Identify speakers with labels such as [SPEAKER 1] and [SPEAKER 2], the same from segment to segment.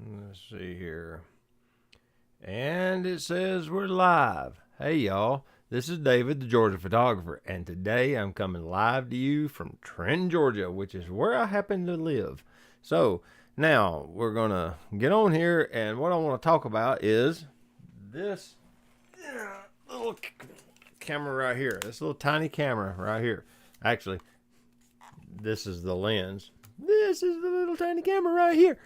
[SPEAKER 1] Let's see here. And it says we're live. Hey, y'all. This is David, the Georgia photographer, and today I'm coming live to you from Trenton, Georgia, which is where I happen to live. So now we're going to get on here, and what I want to talk about is this little camera right here. This little tiny camera right here. Actually, this is the lens. This is the little tiny camera right here.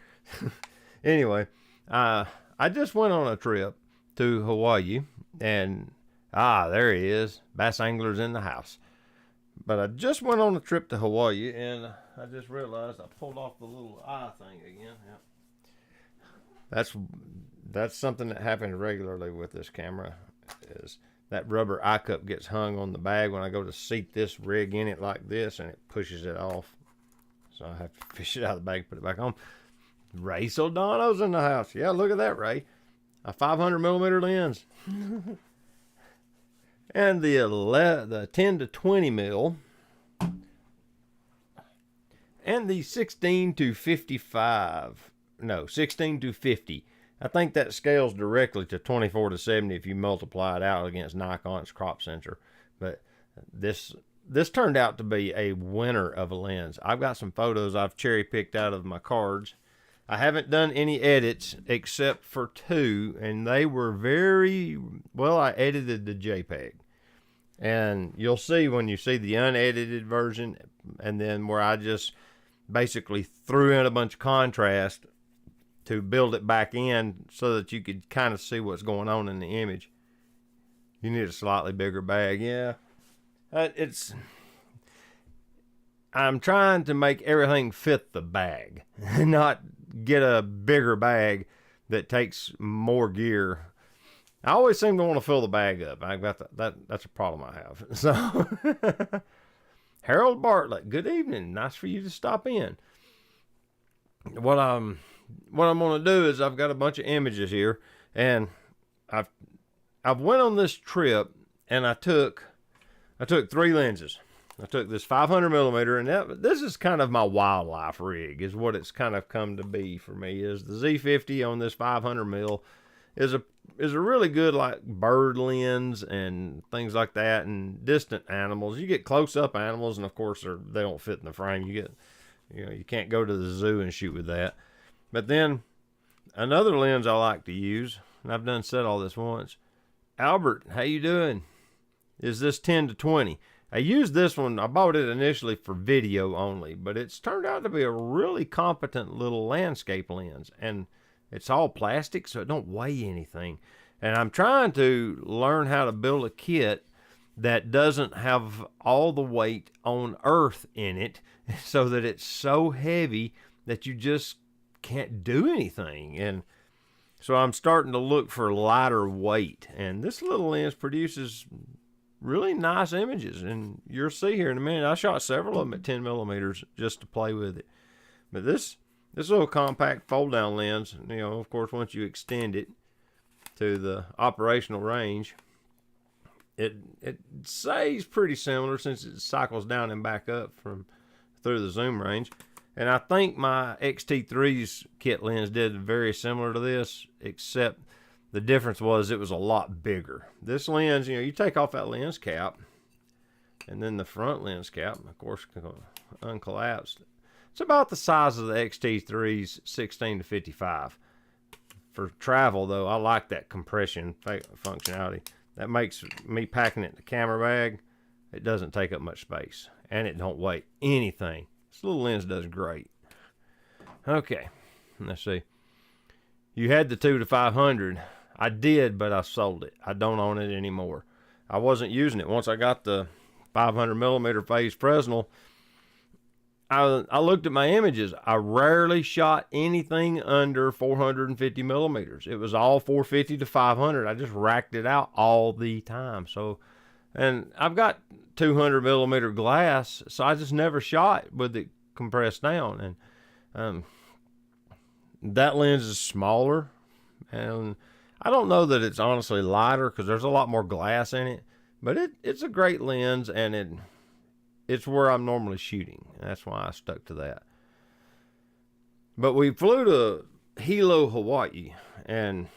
[SPEAKER 1] Anyway, I just went on a trip to Hawaii, and there he is. Bass angler's in the house. But I just went on a trip to Hawaii, and I just realized I pulled off the little eye thing again. Yep. That's something that happens regularly with this camera, is that rubber eye cup gets hung on the bag when I go to seat this rig in it like this, and it pushes it off. So I have to fish it out of the bag, put it back on. Ray Soldano's in the house. Yeah, look at that, Ray. A 500mm lens. And the 10 to 20 mil. And the 16 to 55. No, 16 to 50. I think that scales directly to 24 to 70 if you multiply it out against Nikon's crop sensor. But this turned out to be a winner of a lens. I've got some photos I've cherry picked out of my cards. I haven't done any edits except for two, and they were very well. I edited the JPEG, and you'll see when you see the unedited version, and then where I just basically threw in a bunch of contrast to build it back in so that you could kind of see what's going on in the image. You need a slightly bigger bag. Yeah, I'm trying to make everything fit the bag, not get a bigger bag that takes more gear. I always seem to want to fill the bag up. I got that's a problem I have. So Harold Bartlett, good evening. Nice for you to stop in. What I'm going to do is I've got a bunch of images here, and I've went on this trip, and I took 3 lenses. I took this 500mm, and this is kind of my wildlife rig, is what it's kind of come to be for me. Is the Z50 on this 500mm is a really good like bird lens and things like that, and distant animals. You get close up animals, and of course they don't fit in the frame. You can't go to the zoo and shoot with that. But then another lens I like to use, and I've done said all this once. Albert, how you doing? Is this 10 to 20? I used this one. I bought it initially for video only, but it's turned out to be a really competent little landscape lens, and it's all plastic, so it don't weigh anything. And I'm trying to learn how to build a kit that doesn't have all the weight on Earth in it, so that it's so heavy that you just can't do anything. And so I'm starting to look for lighter weight, and this little lens produces really nice images, and you'll see here in a minute. I shot several of them at 10mm just to play with it. But this little compact fold down lens, of course, once you extend it to the operational range, it stays pretty similar since it cycles down and back up through the zoom range. And I think my XT3's kit lens did very similar to this, except the difference was it was a lot bigger. This lens, you take off that lens cap, and then the front lens cap, of course, uncollapsed. It's about the size of the XT3's 16 to 55. For travel, though, I like that compression functionality. That makes me packing it in the camera bag. It doesn't take up much space, and it don't weigh anything. This little lens does great. Okay, let's see. You had the 2 to 500. I did, but I sold it. I don't own it anymore. I wasn't using it. Once I got the 500mm phase Fresnel, I looked at my images. I rarely shot anything under 450mm. It was all 450 to 500. I just racked it out all the time. So, and I've got 200mm glass, so I just never shot with it compressed down. And that lens is smaller, and I don't know that it's honestly lighter because there's a lot more glass in it, but it's a great lens, and it's where I'm normally shooting. That's why I stuck to that. But we flew to Hilo, Hawaii. And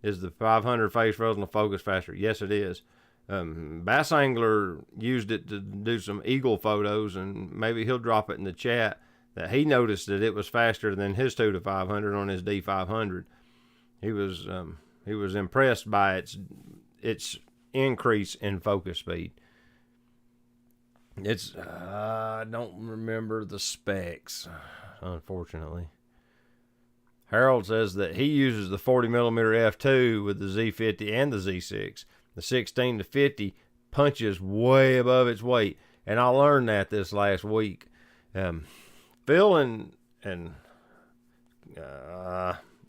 [SPEAKER 1] is the 500 phase frozen focus faster? Yes, it is. Bass Angler used it to do some eagle photos, and maybe he'll drop it in the chat that he noticed that it was faster than his 2 to 500 on his D500. He was impressed by its increase in focus speed. It's I don't remember the specs, unfortunately. Harold says that he uses the 40mm f2 with the Z50 and the Z6. The 16 to 50 punches way above its weight, and I learned that this last week. Phil and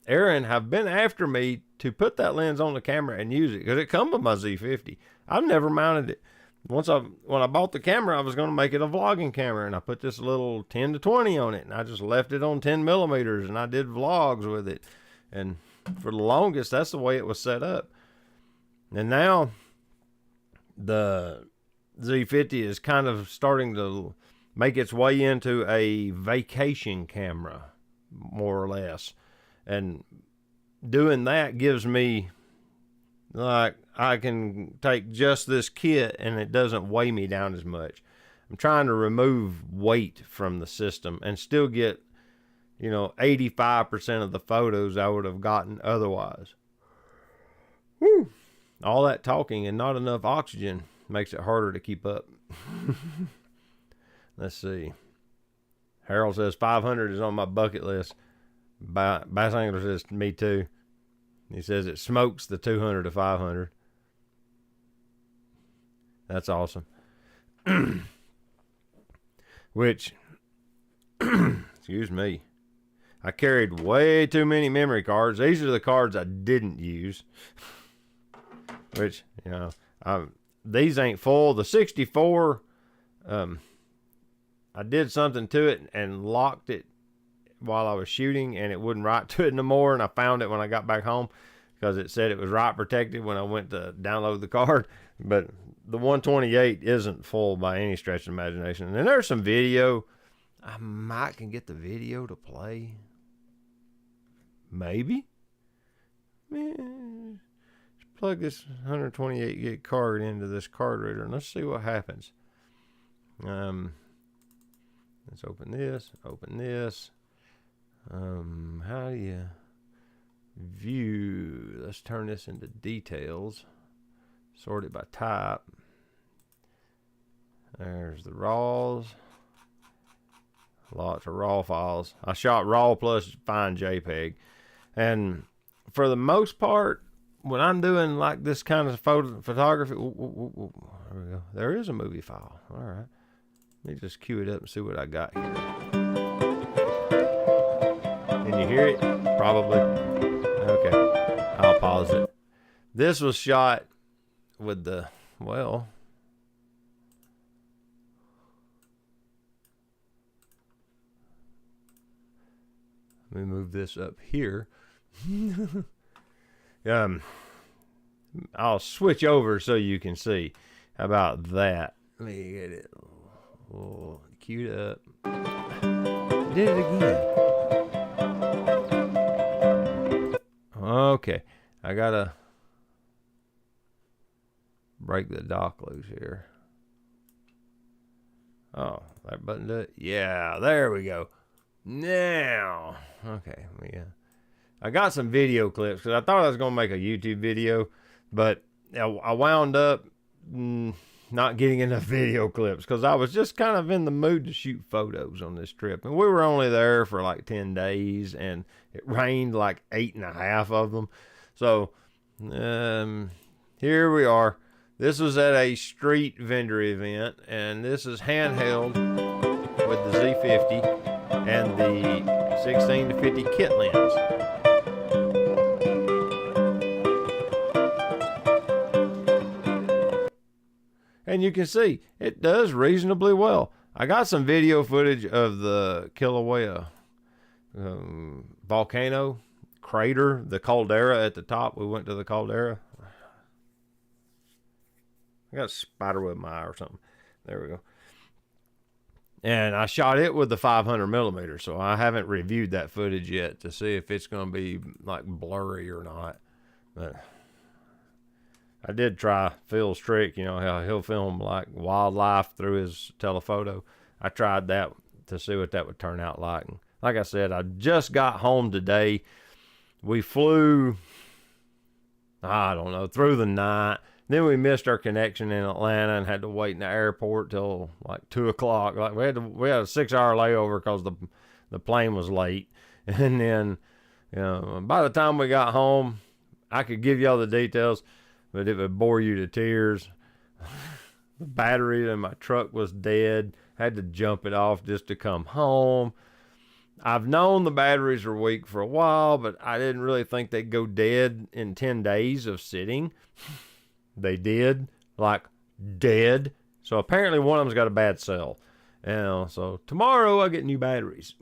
[SPEAKER 1] Aaron have been after me to put that lens on the camera and use it because it comes with my Z50. I've never mounted it. When I bought the camera, I was going to make it a vlogging camera, and I put this little 10 to 20 on it, and I just left it on 10mm, and I did vlogs with it. And for the longest, that's the way it was set up. And now the Z50 is kind of starting to make its way into a vacation camera, more or less. And doing that gives me, like, I can take just this kit and it doesn't weigh me down as much. I'm trying to remove weight from the system and still get, 85% of the photos I would have gotten otherwise. Woo! All that talking and not enough oxygen makes it harder to keep up. Let's see. Harold says 500 is on my bucket list. Bass Angler says me too. He says it smokes the 200 to 500. That's awesome. Which, excuse me, I carried way too many memory cards. These are the cards I didn't use. Which, these ain't full. The 64, I did something to it and locked it while I was shooting, and it wouldn't write to it no more, and I found it when I got back home because it said it was write protected when I went to download the card. But the 128 isn't full by any stretch of imagination. And there's some video. I might can get the video to play. Maybe. Man, just plug this 128 gig card into this card reader and let's see what happens. Let's open this. Open this. How do you view? Let's turn this into details. Sort it by type. There's the RAWs. Lots of RAW files. I shot RAW plus fine JPEG. And for the most part, when I'm doing like this kind of photography, there we go. There is a movie file. All right. Let me just cue it up and see what I got here. Can you hear it? Probably. Okay. I'll pause it. This was shot with the, well, let me move this up here. I'll switch over so you can see. How about that? Let me get it queued up. Did it again. Okay, I gotta break the dock loose here. Oh, that button did it? Yeah, there we go. Now, okay, I got some video clips because I thought I was going to make a YouTube video, but I wound up not getting enough video clips because I was just kind of in the mood to shoot photos on this trip. And we were only there for like 10 days, and it rained like 8.5 of them. So here we are. This was at a street vendor event, and this is handheld with the Z50 and the 16 to 50 kit lens. And you can see it does reasonably well. I got some video footage of the Kilauea volcano crater, the caldera at the top. We went to the caldera. I got a spider web in my eye or something. There we go. And I shot it with the 500 millimeter, so I haven't reviewed that footage yet to see if it's going to be like blurry or not. But I did try Phil's trick, you know, how he'll film like wildlife through his telephoto. I tried that to see what that would turn out like. And like I said, I just got home today. We flew, I don't know, through the night. Then we missed our connection in Atlanta and had to wait in the airport till like 2 o'clock. Like we had a 6-hour layover because the plane was late. And then, you know, by the time we got home, I could give you all the details, but it would bore you to tears. The battery in my truck was dead. Had to jump it off just to come home. I've known the batteries are weak for a while, but I didn't really think they'd go dead in 10 days of sitting. They did, like dead. So apparently one of them's got a bad cell. And so tomorrow I get new batteries.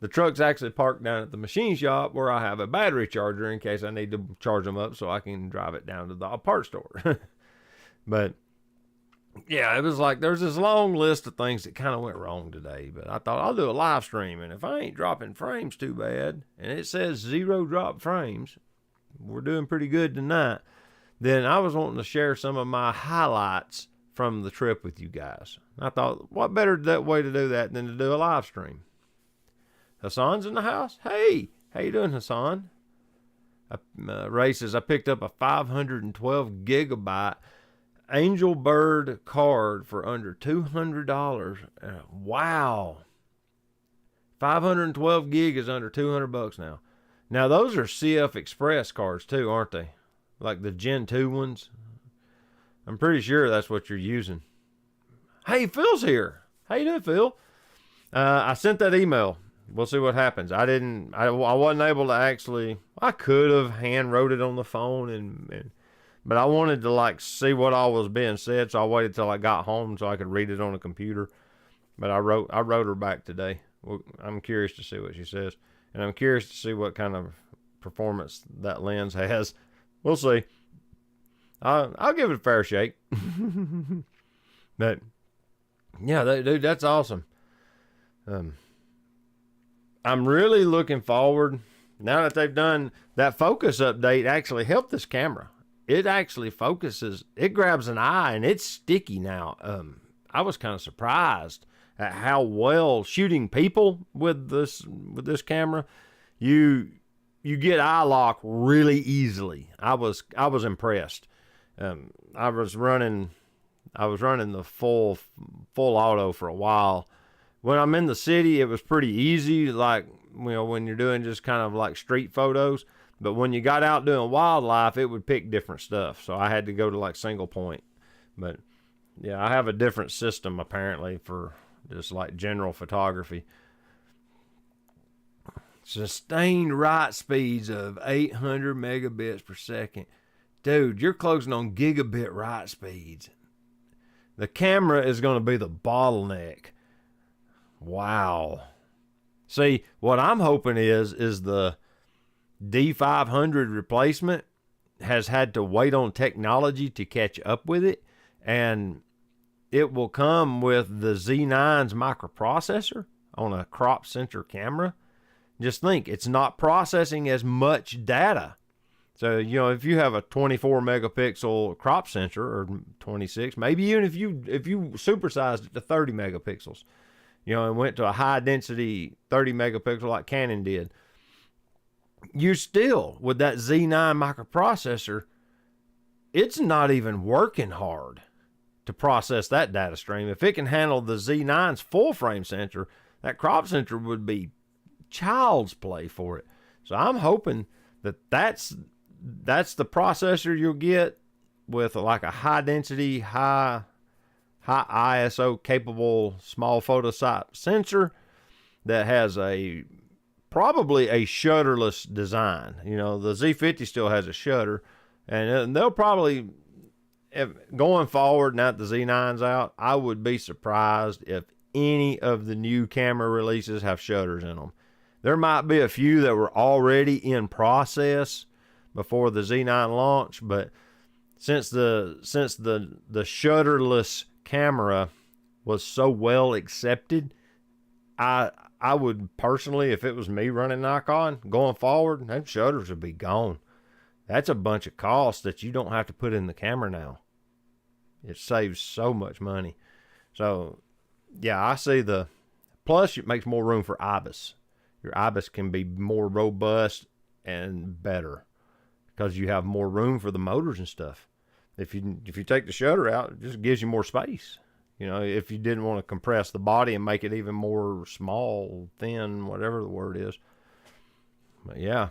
[SPEAKER 1] The truck's actually parked down at the machine shop where I have a battery charger in case I need to charge them up so I can drive it down to the parts store. But yeah, it was like there's this long list of things that kind of went wrong today. But I thought I'll do a live stream, and if I ain't dropping frames too bad, and it says 0 drop frames, we're doing pretty good tonight. Then I was wanting to share some of my highlights from the trip with you guys. I thought, what better way to do that than to do a live stream? Hassan's in the house. Hey, how you doing, Hassan? Races. I picked up a 512 gigabyte Angel Bird card for under $200. Wow. 512 gig is under $200 now. Now those are CF Express cards too, aren't they? Like the Gen 2 ones. I'm pretty sure that's what you're using. Hey, Phil's here. How you doing, Phil? I sent that email. We'll see what happens. I wasn't able to actually, I could have hand wrote it on the phone but I wanted to like see what all was being said, so I waited till I got home so I could read it on a computer. But I wrote her back today. I'm curious to see what she says. And I'm curious to see what kind of performance that lens has. We'll see. I'll give it a fair shake. But yeah, dude, that's awesome. I'm really looking forward, now that they've done that focus update, actually helped this camera. It actually focuses, it grabs an eye, and it's sticky now. I was kind of surprised at how well shooting people with this camera, you get eye lock really easily. I was impressed. I was running the full auto for a while. When I'm in the city, it was pretty easy, like, you know, when you're doing just kind of like street photos. But when you got out doing wildlife, it would pick different stuff. So I had to go to like single point. But yeah, I have a different system apparently for just like general photography. Sustained write speeds of 800 megabits per second. Dude, you're closing on gigabit write speeds. The camera is going to be the bottleneck. Wow. See, what I'm hoping is the D500 replacement has had to wait on technology to catch up with it, and it will come with the Z9's microprocessor on a crop sensor camera. Just think, it's not processing as much data. So, you know, if you have a 24 megapixel crop sensor, or 26, maybe even if you supersized it to 30 megapixels, you know, and went to a high density 30 megapixel like Canon did, you still, with that Z9 microprocessor, it's not even working hard to process that data stream. If it can handle the Z9's full frame sensor, that crop sensor would be child's play for it. So I'm hoping that's the processor you'll get with like a high density, high ISO capable small photo size sensor that has probably a shutterless design. You know, the Z50 still has a shutter, and they'll probably, going forward now that the Z9's out, I would be surprised if any of the new camera releases have shutters in them. There might be a few that were already in process before the Z9 launch, but since the shutterless camera was so well accepted, I would personally, if it was me running Nikon going forward, them shutters would be gone. That's a bunch of costs that you don't have to put in the camera now. It saves so much money. So, yeah, I see the plus. It makes more room for IBIS. Your IBIS can be more robust and better because you have more room for the motors and stuff. If you take the shutter out, it just gives you more space. You know, if you didn't want to compress the body and make it even more small, thin, whatever the word is. But yeah.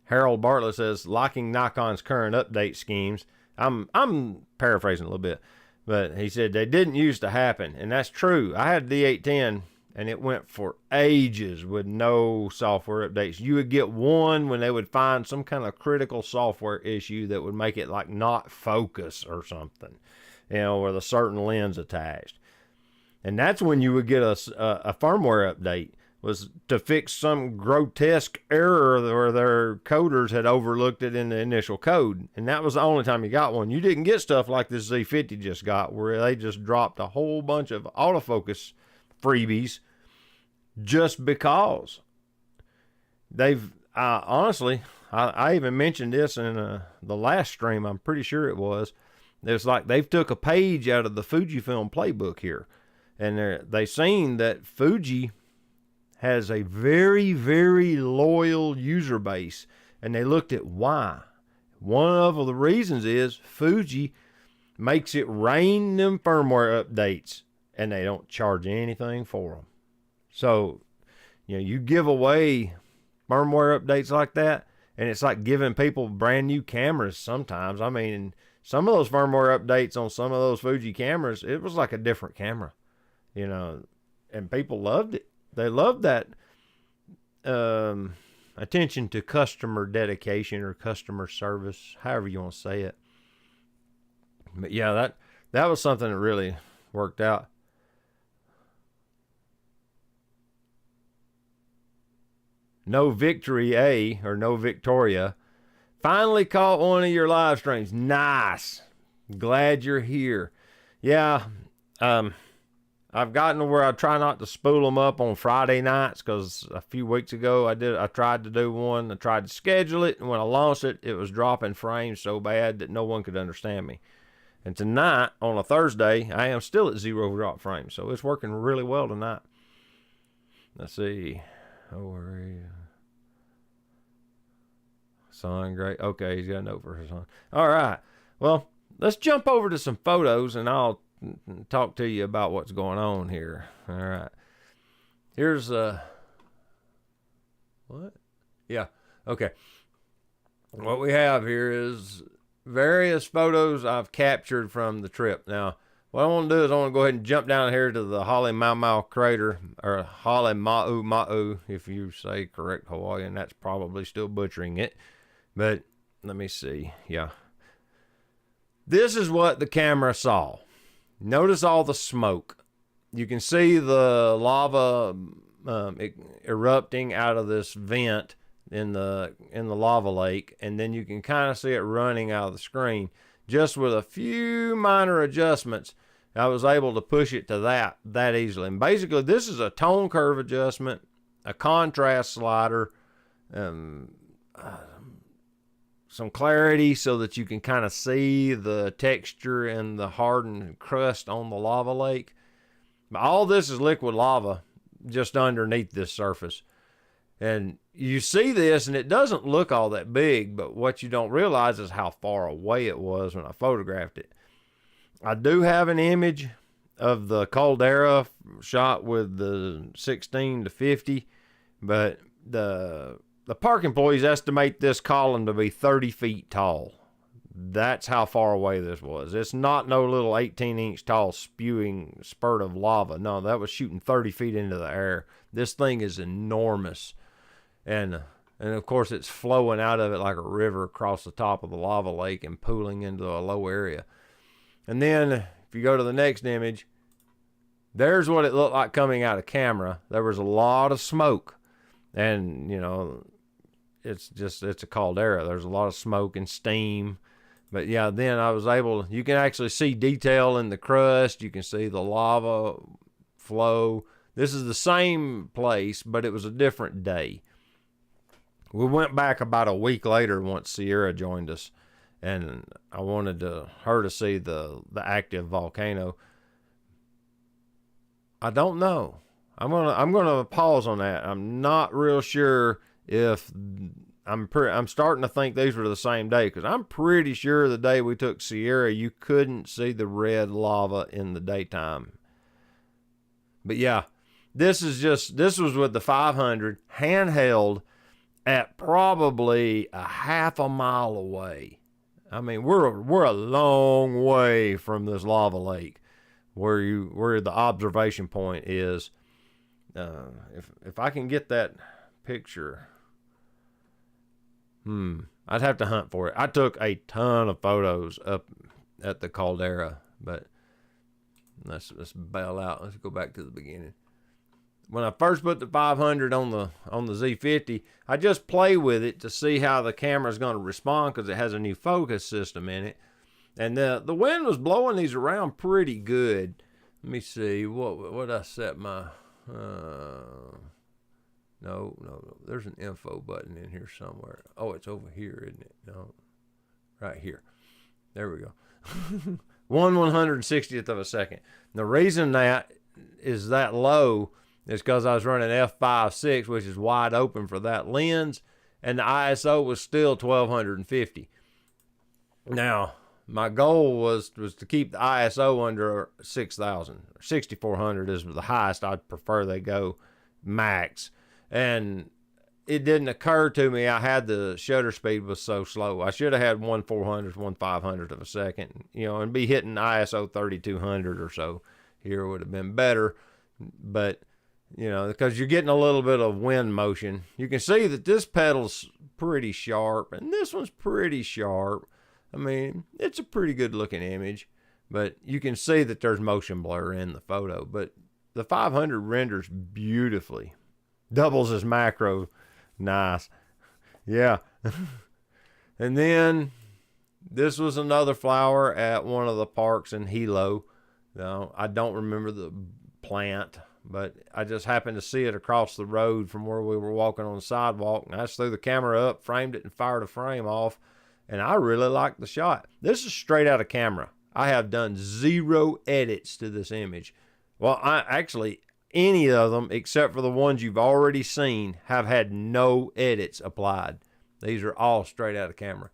[SPEAKER 1] Harold Bartlett says, liking Nikon's current update schemes. I'm paraphrasing a little bit, but he said they didn't used to happen, and that's true. I had the D810, and it went for ages with no software updates. You would get one when they would find some kind of critical software issue that would make it like not focus or something, you know, with a certain lens attached. And that's when you would get a firmware update, was to fix some grotesque error where their coders had overlooked it in the initial code. And that was the only time you got one. You didn't get stuff like this Z50 just got, where they just dropped a whole bunch of autofocus freebies just because. They've, honestly, I even mentioned this in the last stream, I'm pretty sure it was. It's like they've took a page out of the Fujifilm playbook here. And they seen that Fuji has a very, very loyal user base, and they looked at why. One of the reasons is Fuji makes it rain them firmware updates, and they don't charge anything for them. So, you know, you give away firmware updates like that, and it's like giving people brand new cameras sometimes. I mean, some of those firmware updates on some of those Fuji cameras, it was like a different camera, you know, and people loved it. They love that attention to customer dedication or customer service, however you want to say it. But yeah, that was something that really worked out. No Victory A, or No Victoria, finally caught one of your live streams. Nice. Glad you're here. Yeah, I've gotten to where I try not to spool them up on Friday nights, because a few weeks ago I tried to do one. I tried to schedule it, and when I launched it, it was dropping frames so bad that no one could understand me. And tonight, on a Thursday, I am still at 0 drop frames, so it's working really well tonight. Let's see. Oh, where are you? Son, great. Okay, he's got a note for his son. All right. Well, let's jump over to some photos, and I'll talk to you about what's going on here. All right. Here's what? Yeah. Okay. What we have here is various photos I've captured from the trip. Now, what I want to do is I want to go ahead and jump down here to the Hale Mau crater, or Hale Mau, if you say correct Hawaiian. That's probably still butchering it. But let me see. Yeah. This is what the camera saw. Notice all the smoke. You can see the lava erupting out of this vent in the lava lake, and then you can kind of see it running out of the screen. Just with a few minor adjustments, I was able to push it to that easily. And basically, this is a tone curve adjustment, a contrast slider, some clarity so that you can kind of see the texture and the hardened crust on the lava lake. All this is liquid lava just underneath this surface. And you see this, and it doesn't look all that big, but what you don't realize is how far away it was when I photographed it. I do have an image of the caldera shot with the 16 to 50, but the park employees estimate this column to be 30 feet tall. That's how far away this was. It's not no little 18-inch tall spewing spurt of lava. No, that was shooting 30 feet into the air. This thing is enormous. And of course, it's flowing out of it like a river across the top of the lava lake and pooling into a low area. And then, if you go to the next image, there's what it looked like coming out of camera. There was a lot of smoke. And, you know, it's a caldera. There's a lot of smoke and steam. But yeah, then I was able, you can actually see detail in the crust. You can see the lava flow. This is the same place, but it was a different day. We went back about a week later once Sierra joined us, and I wanted her to see the active volcano. I don't know. I'm gonna pause on that. I'm not real sure if I'm starting to think these were the same day, because I'm pretty sure the day we took Sierra, you couldn't see the red lava in the daytime. But yeah, this was with the 500 handheld at probably a half a mile away. I mean, we're a long way from this lava lake where the observation point is. If I can get that picture, I'd have to hunt for it. I took a ton of photos up at the caldera, but let's bail out. Let's go back to the beginning. When I first put the 500 on the Z50, I just play with it to see how the camera's going to respond, because it has a new focus system in it. And the wind was blowing these around pretty good. Let me see what I set my no, there's an info button in here somewhere. Oh, it's over here, isn't it? No, right here. There we go. 1/160th of a second. The reason that is that low is because I was running f5.6, which is wide open for that lens, and the ISO was still 1250. Now, my goal was to keep the ISO under 6,000. 6,400 is the highest I'd prefer they go max. And it didn't occur to me I had the shutter speed was so slow. I should have had 1/400th, 1/500th of a second, and be hitting ISO 3200 or so. Here would have been better. But, because you're getting a little bit of wind motion. You can see that this pedal's pretty sharp, and this one's pretty sharp. I mean, it's a pretty good looking image, but you can see that there's motion blur in the photo. But the 500 renders beautifully. Doubles as macro. Nice. Yeah. And then this was another flower at one of the parks in Hilo. Now, I don't remember the plant, but I just happened to see it across the road from where we were walking on the sidewalk. And I just threw the camera up, framed it, and fired a frame off. And I really liked the shot. This is straight out of camera. I have done 0 edits to this image. Well, any of them, except for the ones you've already seen, have had no edits applied. These are all straight out of camera.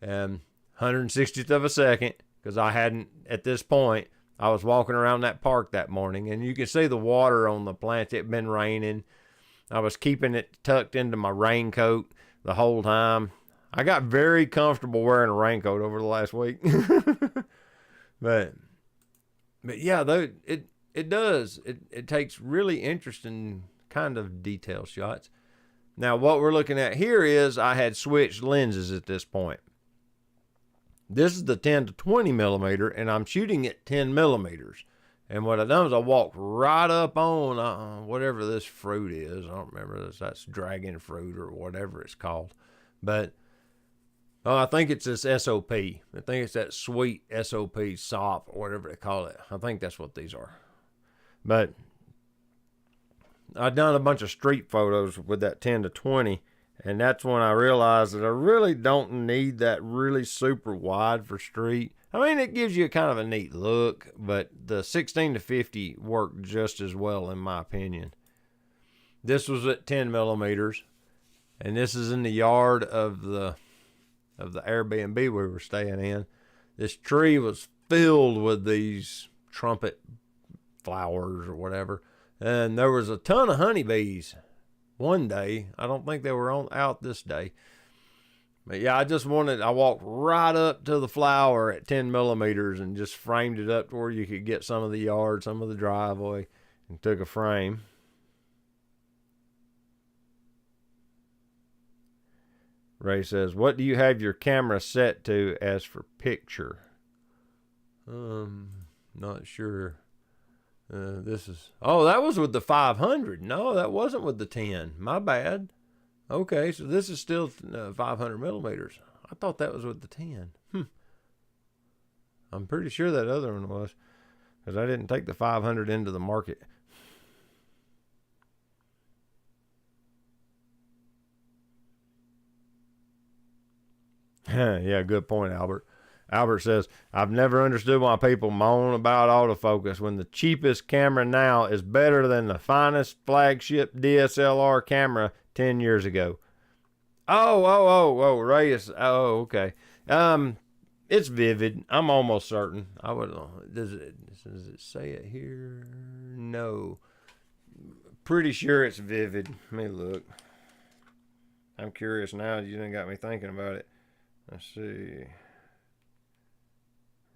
[SPEAKER 1] 160th of a second, because at this point, I was walking around that park that morning, and you can see the water on the plants. It had been raining. I was keeping it tucked into my raincoat the whole time. I got very comfortable wearing a raincoat over the last week. but yeah, though it does. It takes really interesting kind of detail shots. Now, what we're looking at here is I had switched lenses at this point. This is the 10 to 20 millimeter, and I'm shooting at 10 millimeters. And what I done is I walked right up on whatever this fruit is. I don't remember this. That's dragon fruit or whatever it's called. But I think it's this SOP. I think it's that sweet SOP sop or whatever they call it. I think that's what these are. But I've done a bunch of street photos with that 10 to 20, and that's when I realized that I really don't need that really super wide for street. I mean, it gives you kind of a neat look, but the 16 to 50 worked just as well in my opinion. This was at 10 millimeters, and this is in the yard of the Airbnb we were staying in. This tree was filled with these trumpet flowers or whatever, and there was a ton of honeybees one day. I don't think they were out this day, but yeah, I walked right up to the flower at 10 millimeters and just framed it up to where you could get some of the yard, some of the driveway, and took a frame. Ray says, what do you have your camera set to as for picture? Not sure. That was with the 500. No, that wasn't with the 10. My bad. Okay, so this is still 500 millimeters. I thought that was with the 10. I'm pretty sure that other one was, because I didn't take the 500 into the market. Yeah, good point, Albert. Albert says, I've never understood why people moan about autofocus when the cheapest camera now is better than the finest flagship DSLR camera 10 years ago. Oh, Ray is, oh, okay. It's Vivid. I'm almost certain. I would, does it say it here? No. Pretty sure it's Vivid. Let me look. I'm curious now. You done got me thinking about it. Let's see.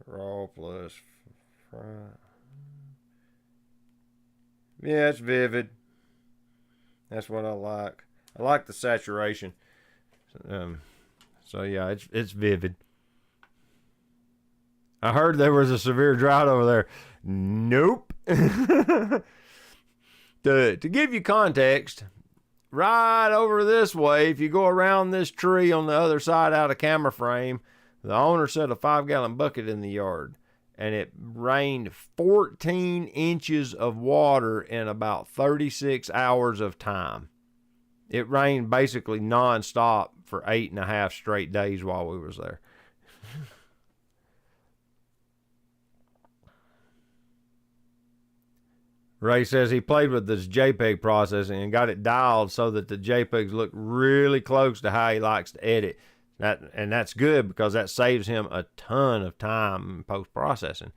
[SPEAKER 1] Raw plus front. Yeah, it's Vivid. That's what I like. I like the saturation. So yeah, it's Vivid. I heard there was a severe drought over there. Nope. To give you context, right over this way, if you go around this tree on the other side out of camera frame, the owner set a 5-gallon bucket in the yard, and it rained 14 inches of water in about 36 hours of time. It rained basically nonstop for 8.5 straight days while we was there. Ray says he played with this JPEG processing and got it dialed so that the JPEGs look really close to how he likes to edit. That's good because that saves him a ton of time in post-processing.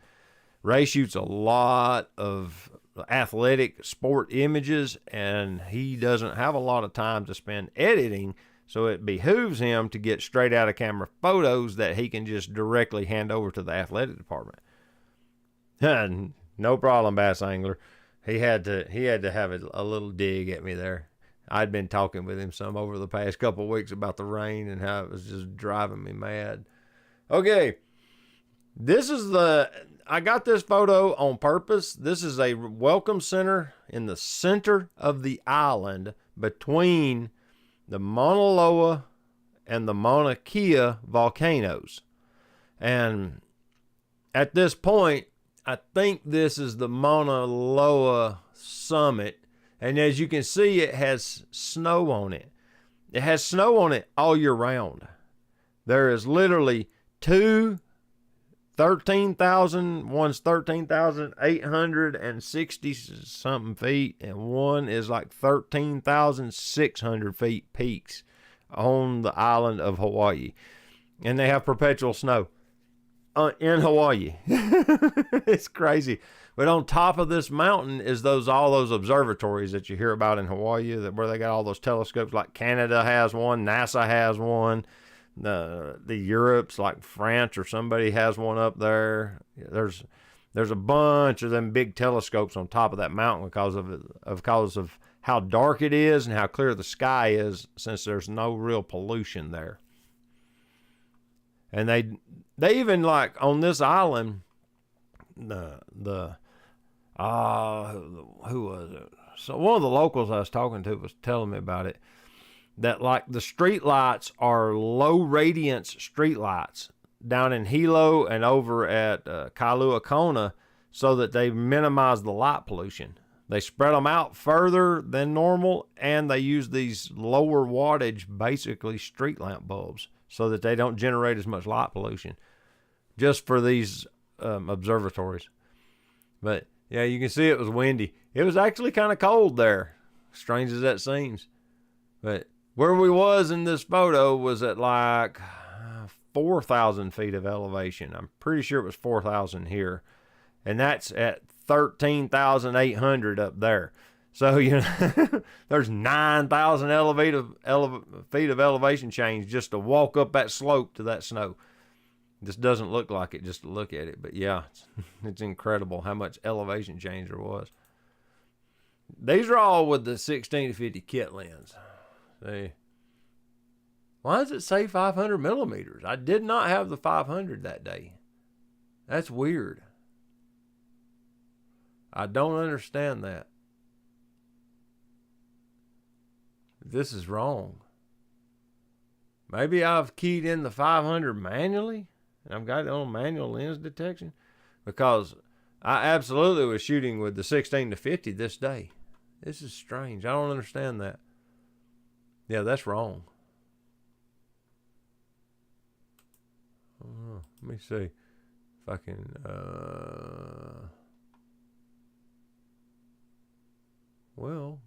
[SPEAKER 1] Ray shoots a lot of athletic sport images, and he doesn't have a lot of time to spend editing, so it behooves him to get straight out of camera photos that he can just directly hand over to the athletic department. No problem, Bass Angler. He had to have a little dig at me there. I'd been talking with him some over the past couple of weeks about the rain and how it was just driving me mad. Okay, I got this photo on purpose. This is a welcome center in the center of the island between the Mauna Loa and the Mauna Kea volcanoes. And at this point, I think this is the Mauna Loa summit. And as you can see, it has snow on it. It has snow on it all year round. There is literally one's 13,860 something feet, and one is like 13,600 feet peaks on the island of Hawaii. And they have perpetual snow in Hawaii. It's crazy. But on top of this mountain is all those observatories that you hear about in Hawaii, where they got all those telescopes. Like Canada has one, NASA has one, the Europe's like France or somebody has one up there. There's a bunch of them big telescopes on top of that mountain because of how dark it is and how clear the sky is, since there's no real pollution there. And they even, like, on this island, who was it? So one of the locals I was talking to was telling me about it, that like the street lights are low radiance street lights down in Hilo and over at Kailua Kona, so that they minimize the light pollution. They spread them out further than normal, and they use these lower wattage, basically street lamp bulbs, so that they don't generate as much light pollution, just for these observatories. But yeah, you can see it was windy. It was actually kind of cold there, strange as that seems. But where we was in this photo was at like 4,000 feet of elevation. I'm pretty sure it was 4,000 here. And that's at 13,800 up there. So, you know, there's 9,000 feet of elevation change just to walk up that slope to that snow. This doesn't look like it just to look at it. But yeah, it's incredible how much elevation change there was. These are all with the 16-50 kit lens. See? Why does it say 500 millimeters? I did not have the 500 that day. That's weird. I don't understand that. This is wrong. Maybe I've keyed in the 500 manually And I've got it on manual lens detection because I absolutely was shooting with the 16 to 50 this day. This is strange. I don't understand that. Yeah, that's wrong. Let me see if I can. Well,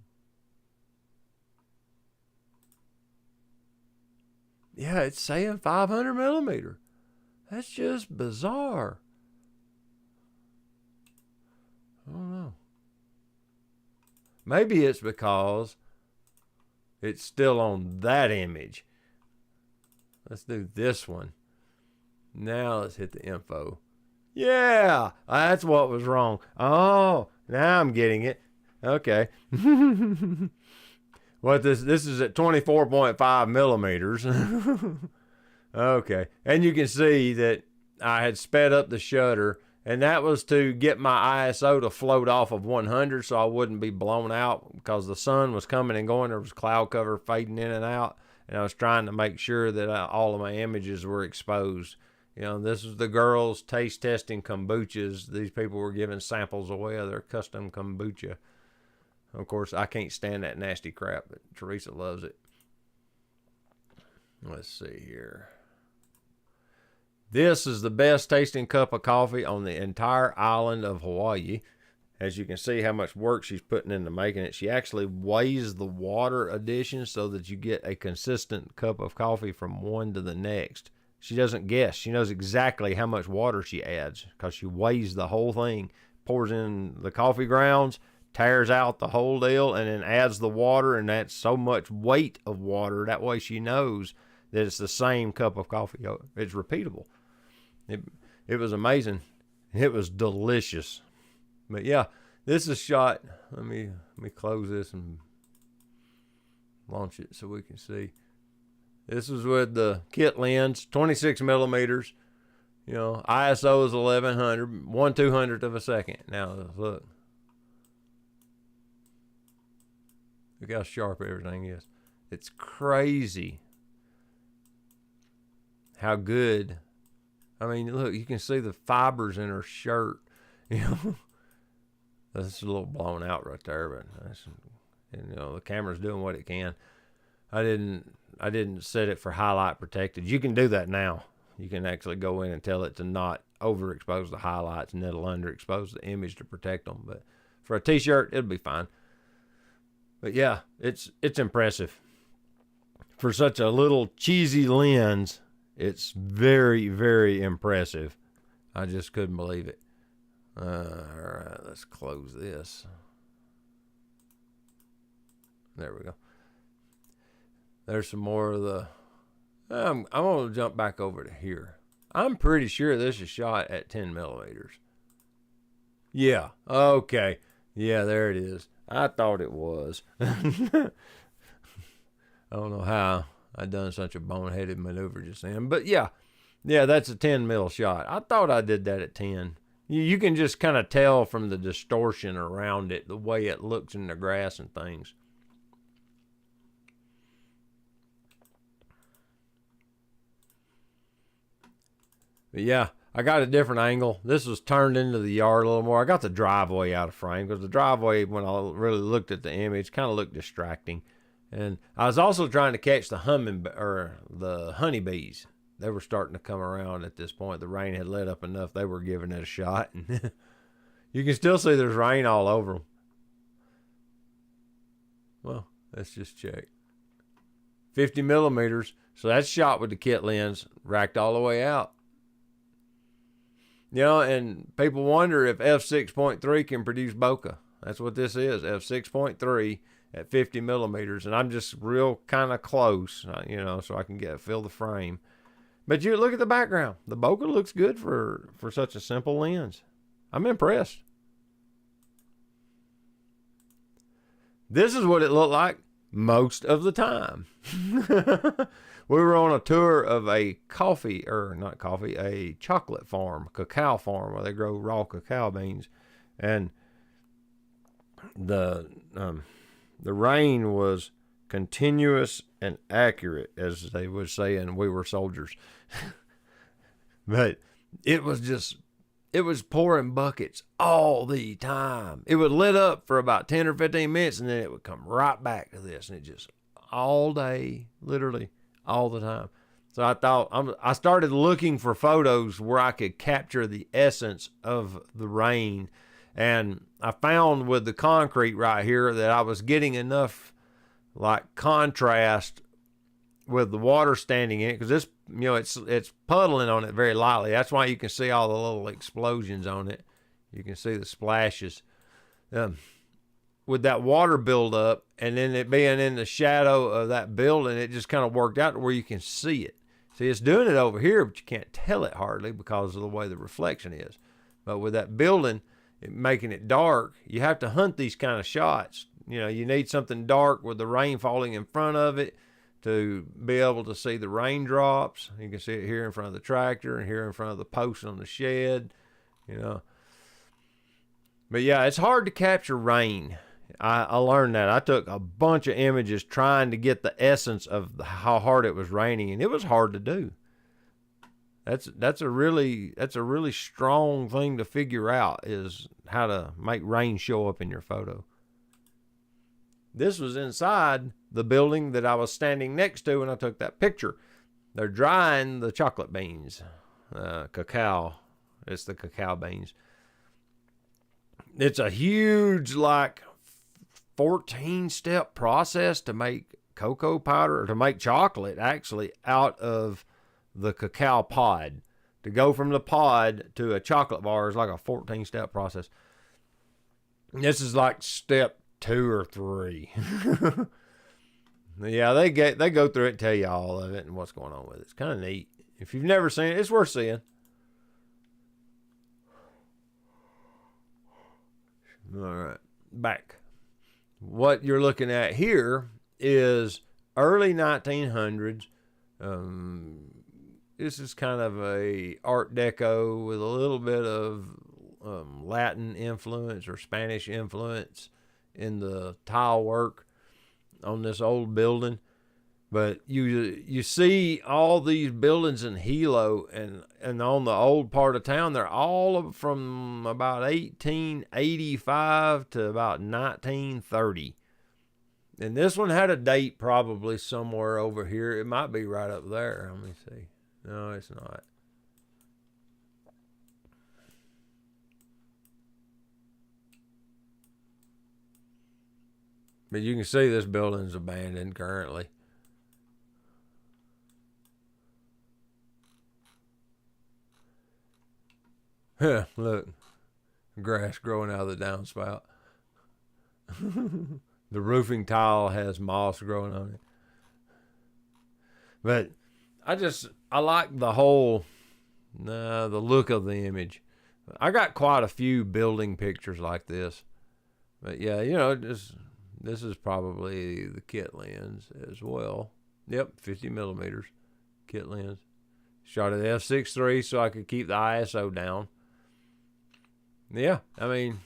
[SPEAKER 1] yeah, it's saying 500 millimeter. That's just bizarre. I don't know. Maybe it's because it's still on that image. Let's do this one. Now let's hit the info. Yeah, that's what was wrong. Oh, now I'm getting it. Okay. What this is at 24.5 millimeters. Okay. And you can see that I had sped up the shutter, and that was to get my ISO to float off of 100 so I wouldn't be blown out because the sun was coming and going. There was cloud cover fading in and out, and I was trying to make sure that all of my images were exposed. You know, this is the girls taste testing kombuchas. These people were giving samples away of their custom kombucha. Of course, I can't stand that nasty crap, but Teresa loves it. Let's see here. This is the best tasting cup of coffee on the entire island of Hawaii. As you can see how much work she's putting into making it. She actually weighs the water addition so that you get a consistent cup of coffee from one to the next. She doesn't guess. She knows exactly how much water she adds because she weighs the whole thing, pours in the coffee grounds, tears out the whole deal, and then adds the water, and that's so much weight of water. That way she knows that it's the same cup of coffee. It's repeatable. It was amazing. It was delicious. But yeah, this is shot. Let me close this and launch it so we can see. This is with the kit lens, 26 millimeters. You know, ISO is 1100, 1/200th of a second. Now look. Look how sharp everything is. It's crazy how good. I mean, look, you can see the fibers in her shirt. You know, that's a little blown out right there, but that's, you know, the camera's doing what it can. I didn't set it for highlight protected. You can do that now. You can actually go in and tell it to not overexpose the highlights, and it'll underexpose the image to protect them. But for a t-shirt, it'll be fine. But yeah, it's impressive. For such a little cheesy lens, it's very, very impressive. I just couldn't believe it. All right, let's close this. There we go. There's some more of the... I'm going to jump back over to here. I'm pretty sure this is shot at 10 millimeters. Yeah, okay. Yeah, there it is. I thought it was. I don't know how I done such a boneheaded maneuver just then. But yeah, that's a 10 mil shot. I thought I did that at 10. You can just kind of tell from the distortion around it, the way it looks in the grass and things. But yeah, I got a different angle. This was turned into the yard a little more. I got the driveway out of frame because the driveway, when I really looked at the image, kind of looked distracting. And I was also trying to catch the the honeybees. They were starting to come around at this point. The rain had let up enough. They were giving it a shot. And you can still see there's rain all over them. Well, let's just check. 50 millimeters. So that's shot with the kit lens, racked all the way out. You know, and people wonder if f6.3 can produce bokeh. That's what this is, f6.3 at 50 millimeters. And I'm just real kind of close, you know, so I can feel the frame. But you look at the background. The bokeh looks good for such a simple lens. I'm impressed. This is what it looked like most of the time. We were on a tour of a a chocolate farm, cacao farm, where they grow raw cacao beans. And the rain was continuous and accurate, as they would say, and we were soldiers. But it was pouring buckets all the time. It would lit up for about 10 or 15 minutes, and then it would come right back to this, and it just all day, literally all the time. So I started looking for photos where I could capture the essence of the rain. And I found with the concrete right here that I was getting enough like contrast with the water standing in it, because this, it's puddling on it very lightly. That's why you can see all the little explosions on it. You can see the splashes. With that water buildup and then it being in the shadow of that building, it just kind of worked out to where you can see it. See, it's doing it over here, but you can't tell it hardly because of the way the reflection is. But with that building, making it dark, you have to hunt these kind of shots. You need something dark with the rain falling in front of it to be able to see the raindrops. You can see it here in front of the tractor and here in front of the post on the shed, But yeah, it's hard to capture rain. I learned that. I took a bunch of images trying to get the essence of how hard it was raining, and it was hard to do. That's a really strong thing to figure out, is how to make rain show up in your photo. This was inside the building that I was standing next to when I took that picture. They're drying the chocolate beans, cacao. It's the cacao beans. It's a huge, 14-step process to make cocoa powder, or to make chocolate, actually, out of the cacao pod. To go from the pod to a chocolate bar is like a 14-step process. This is like step 2 or 3. Yeah, they go through it and tell you all of it and what's going on with it. It's kind of neat. If you've never seen it, it's worth seeing. All right, back. What you're looking at here is early 1900s. This is kind of a Art Deco with a little bit of Latin influence or Spanish influence in the tile work on this old building. But you see all these buildings in Hilo, and on the old part of town, they're all from about 1885 to about 1930. And this one had a date probably somewhere over here. It might be right up there. Let me see. No, it's not. But you can see this building's abandoned currently. Look, grass growing out of the downspout. The roofing tile has moss growing on it. But I like the look of the image. I got quite a few building pictures like this. But yeah, this is probably the kit lens as well. Yep, 50 millimeters kit lens. Shot at f6.3 so I could keep the ISO down. Yeah, I mean,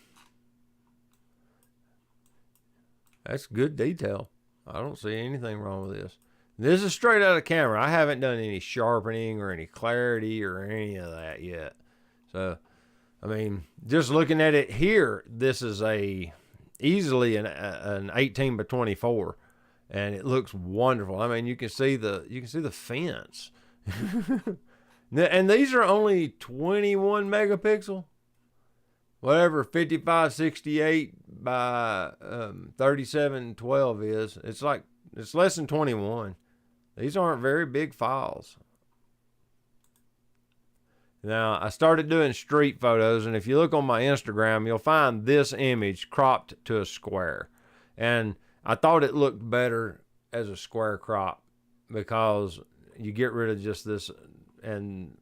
[SPEAKER 1] that's good detail. I don't see anything wrong with this. This is straight out of camera. I haven't done any sharpening or any clarity or any of that yet. So, I mean, just looking at it here, this is easily an 18 by 24, and it looks wonderful. I mean, you can see the fence. And these are only 21 megapixel. Whatever 5568 by 3712 is, it's less than 21. These aren't very big files. Now, I started doing street photos, and if you look on my Instagram, you'll find this image cropped to a square. And I thought it looked better as a square crop because you get rid of just this, and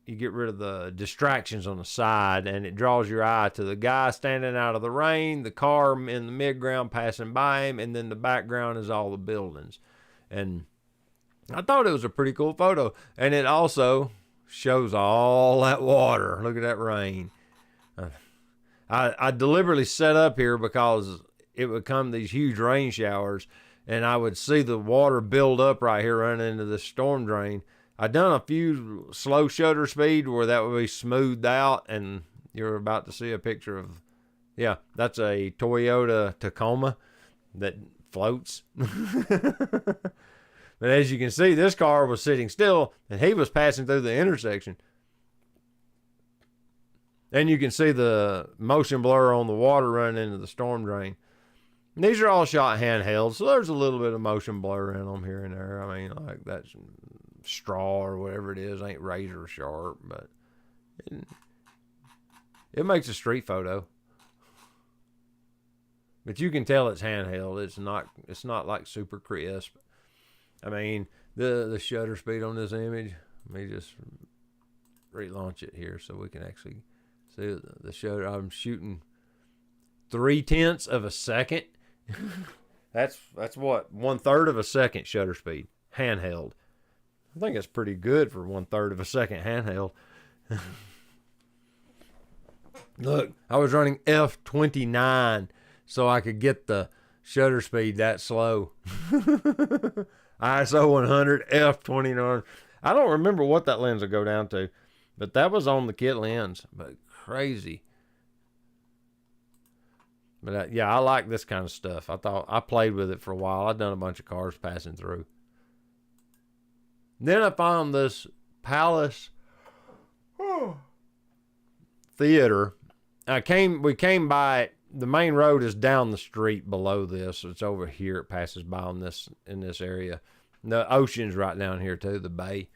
[SPEAKER 1] you get rid of the distractions on the side, and it draws your eye to the guy standing out of the rain, the car in the midground passing by him, and then the background is all the buildings. And I thought it was a pretty cool photo. And it also shows all that water. Look at that rain. I deliberately set up here because it would come these huge rain showers, and I would see the water build up right here running into the storm drain. I've done a few slow shutter speed where that would be smoothed out, and you're about to see a picture of, yeah, that's a Toyota Tacoma that floats. But as you can see, this car was sitting still, and he was passing through the intersection. And you can see the motion blur on the water running into the storm drain. And these are all shot handheld, so there's a little bit of motion blur in them here and there. I mean, like that straw or whatever it is ain't razor sharp, but it makes a street photo. But you can tell it's handheld. It's not like super crisp. I mean, the shutter speed on this image, let me just relaunch it here so we can actually see the shutter. I'm shooting 0.3 of a second. That's what, 1/3 of a second shutter speed, handheld. I think that's pretty good for 1/3 of a second handheld. Look, I was running F29 so I could get the shutter speed that slow. ISO 100, F29. I don't remember what that lens would go down to, but that was on the kit lens. But crazy. But yeah, I like this kind of stuff. I played with it for a while. I've done a bunch of cars passing through. Then I found this Palace Theater. We came by it. The main road is down the street below this. It's over here. It passes by in this area. The ocean's right down here too, the bay.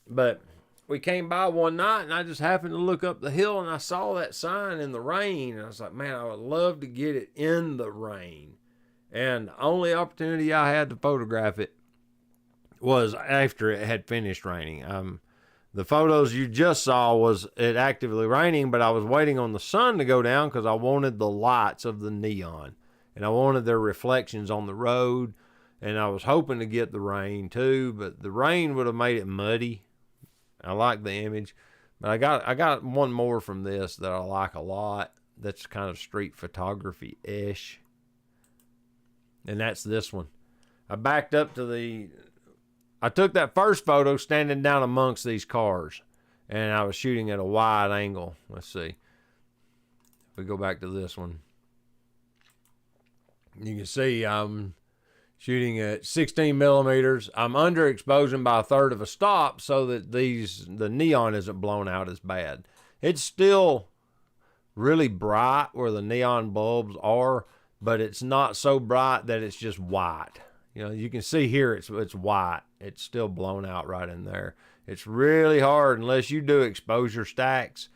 [SPEAKER 1] But we came by one night, and I just happened to look up the hill, and I saw that sign in the rain, and I was like, man, I would love to get it in the rain. And the only opportunity I had to photograph it was after it had finished raining. The photos you just saw was it actively raining, but I was waiting on the sun to go down because I wanted the lights of the neon, and I wanted their reflections on the road, and I was hoping to get the rain too, but the rain would have made it muddy. I like the image, but I got one more from this that I like a lot. That's kind of street photography-ish, and that's this one. I backed up to I took that first photo standing down amongst these cars, and I was shooting at a wide angle. Let's see. If we go back to this one, you can see I'm shooting at 16 millimeters. I'm underexposing by 1/3 of a stop so that the neon isn't blown out as bad. It's still really bright where the neon bulbs are, but it's not so bright that it's just white. You know, you can see here it's white. It's still blown out right in there. It's really hard unless you do exposure stacks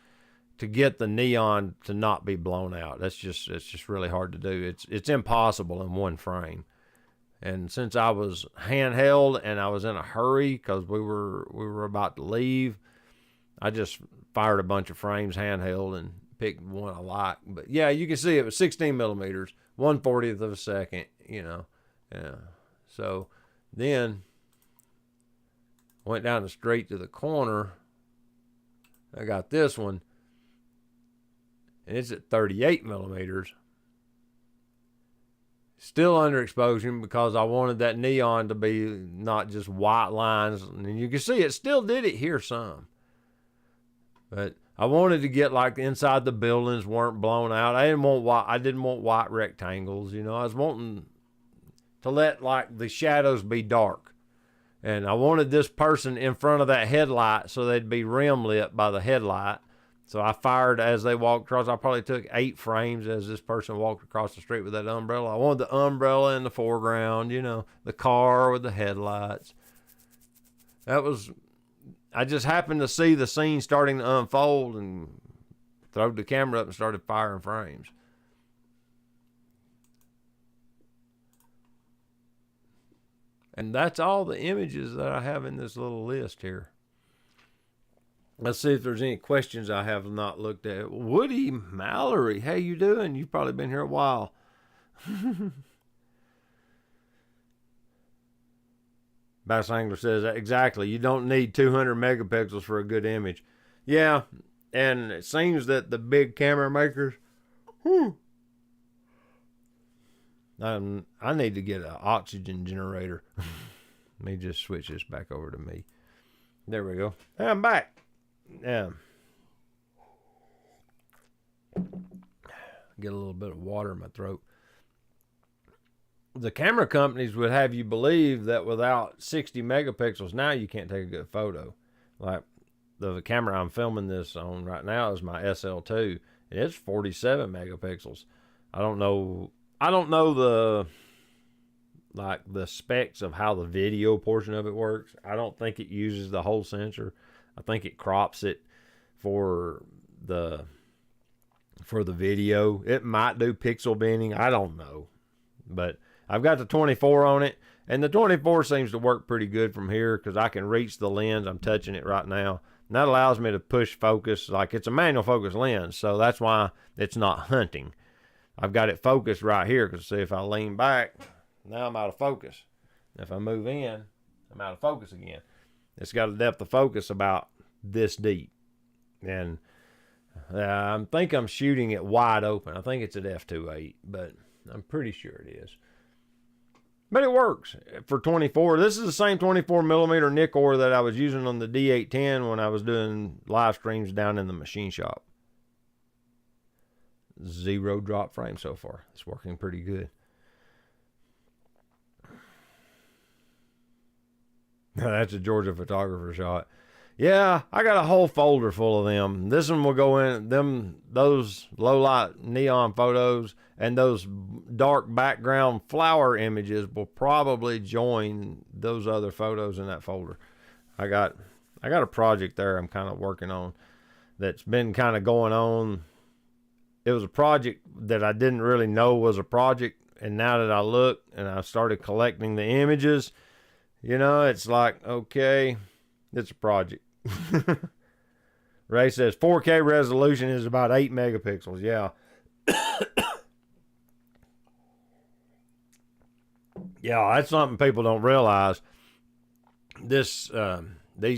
[SPEAKER 1] to get the neon to not be blown out. It's just really hard to do. It's impossible in one frame. And since I was handheld and I was in a hurry because we were about to leave, I just fired a bunch of frames handheld and picked one I liked. But yeah, you can see it was 16 millimeters, 1/40th of a second, you know. Yeah. So then went down the street to the corner. I got this one, and it's at 38 millimeters. Still underexposure because I wanted that neon to be not just white lines. And you can see it still did it here some. But I wanted to get like inside the buildings weren't blown out. I didn't want white rectangles, you know. I was wanting to let like the shadows be dark. And I wanted this person in front of that headlight so they'd be rim lit by the headlight. So I fired as they walked across. I probably took 8 frames as this person walked across the street with that umbrella. I wanted the umbrella in the foreground, you know, the car with the headlights. I just happened to see the scene starting to unfold and throwed the camera up and started firing frames. And that's all the images that I have in this little list here. Let's see if there's any questions I have not looked at. Woody Mallory, how you doing? You've probably been here a while. Bass Angler says, exactly, you don't need 200 megapixels for a good image. Yeah, and it seems that the big camera makers, I need to get an oxygen generator. Let me just switch this back over to me. There we go. I'm back. Yeah. Get a little bit of water in my throat. The camera companies would have you believe that without 60 megapixels, now you can't take a good photo. Like the camera I'm filming this on right now is my SL2, and it's 47 megapixels. I don't know the specs of how the video portion of it works. I don't think it uses the whole sensor. I think it crops it for the video. It might do pixel binning. I don't know. But I've got the 24 on it, and the 24 seems to work pretty good from here because I can reach the lens. I'm touching it right now. And that allows me to push focus. Like, it's a manual focus lens, so that's why it's not hunting. I've got it focused right here because, see, if I lean back, now I'm out of focus. If I move in, I'm out of focus again. It's got a depth of focus about this deep. And I think I'm shooting it wide open. I think it's at f2.8, but I'm pretty sure it is. But it works for 24. This is the same 24 millimeter Nikkor that I was using on the D810 when I was doing live streams down in the machine shop. 0 drop frame so far. It's working pretty good. That's a Georgia photographer shot. Yeah, I got a whole folder full of them. This one will go in those low light neon photos, and those dark background flower images will probably join those other photos in that folder. I got a project there I'm kind of working on that's been kind of going on. It was a project that I didn't really know was a project, and now that I look and I started collecting the images, you know, it's like, okay, it's a project. Ray says 4K resolution is about 8 megapixels. Yeah. Yeah, that's something people don't realize. These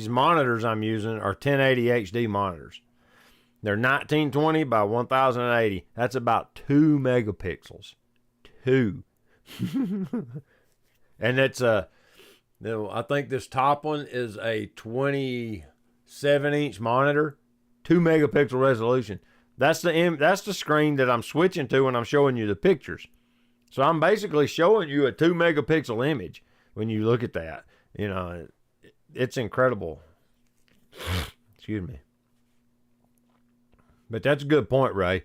[SPEAKER 1] monitors I'm using are 1080 HD monitors. They're 1920 by 1080. That's about 2 megapixels. 2. And it's I think this top one is a 27-inch monitor, 2 megapixel resolution. That's the screen that I'm switching to when I'm showing you the pictures. So I'm basically showing you a 2 megapixel image when you look at that. You know, it's incredible. Excuse me. But that's a good point, Ray.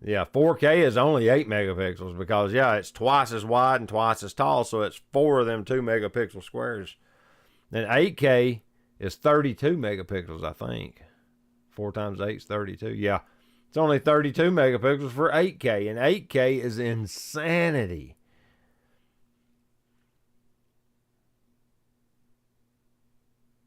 [SPEAKER 1] Yeah, 4K is only 8 megapixels because, yeah, it's twice as wide and twice as tall, so it's 4 of them 2 megapixel squares. And 8K is 32 megapixels, I think. 4 times 8 is 32. Yeah, it's only 32 megapixels for 8K, and 8K is insanity.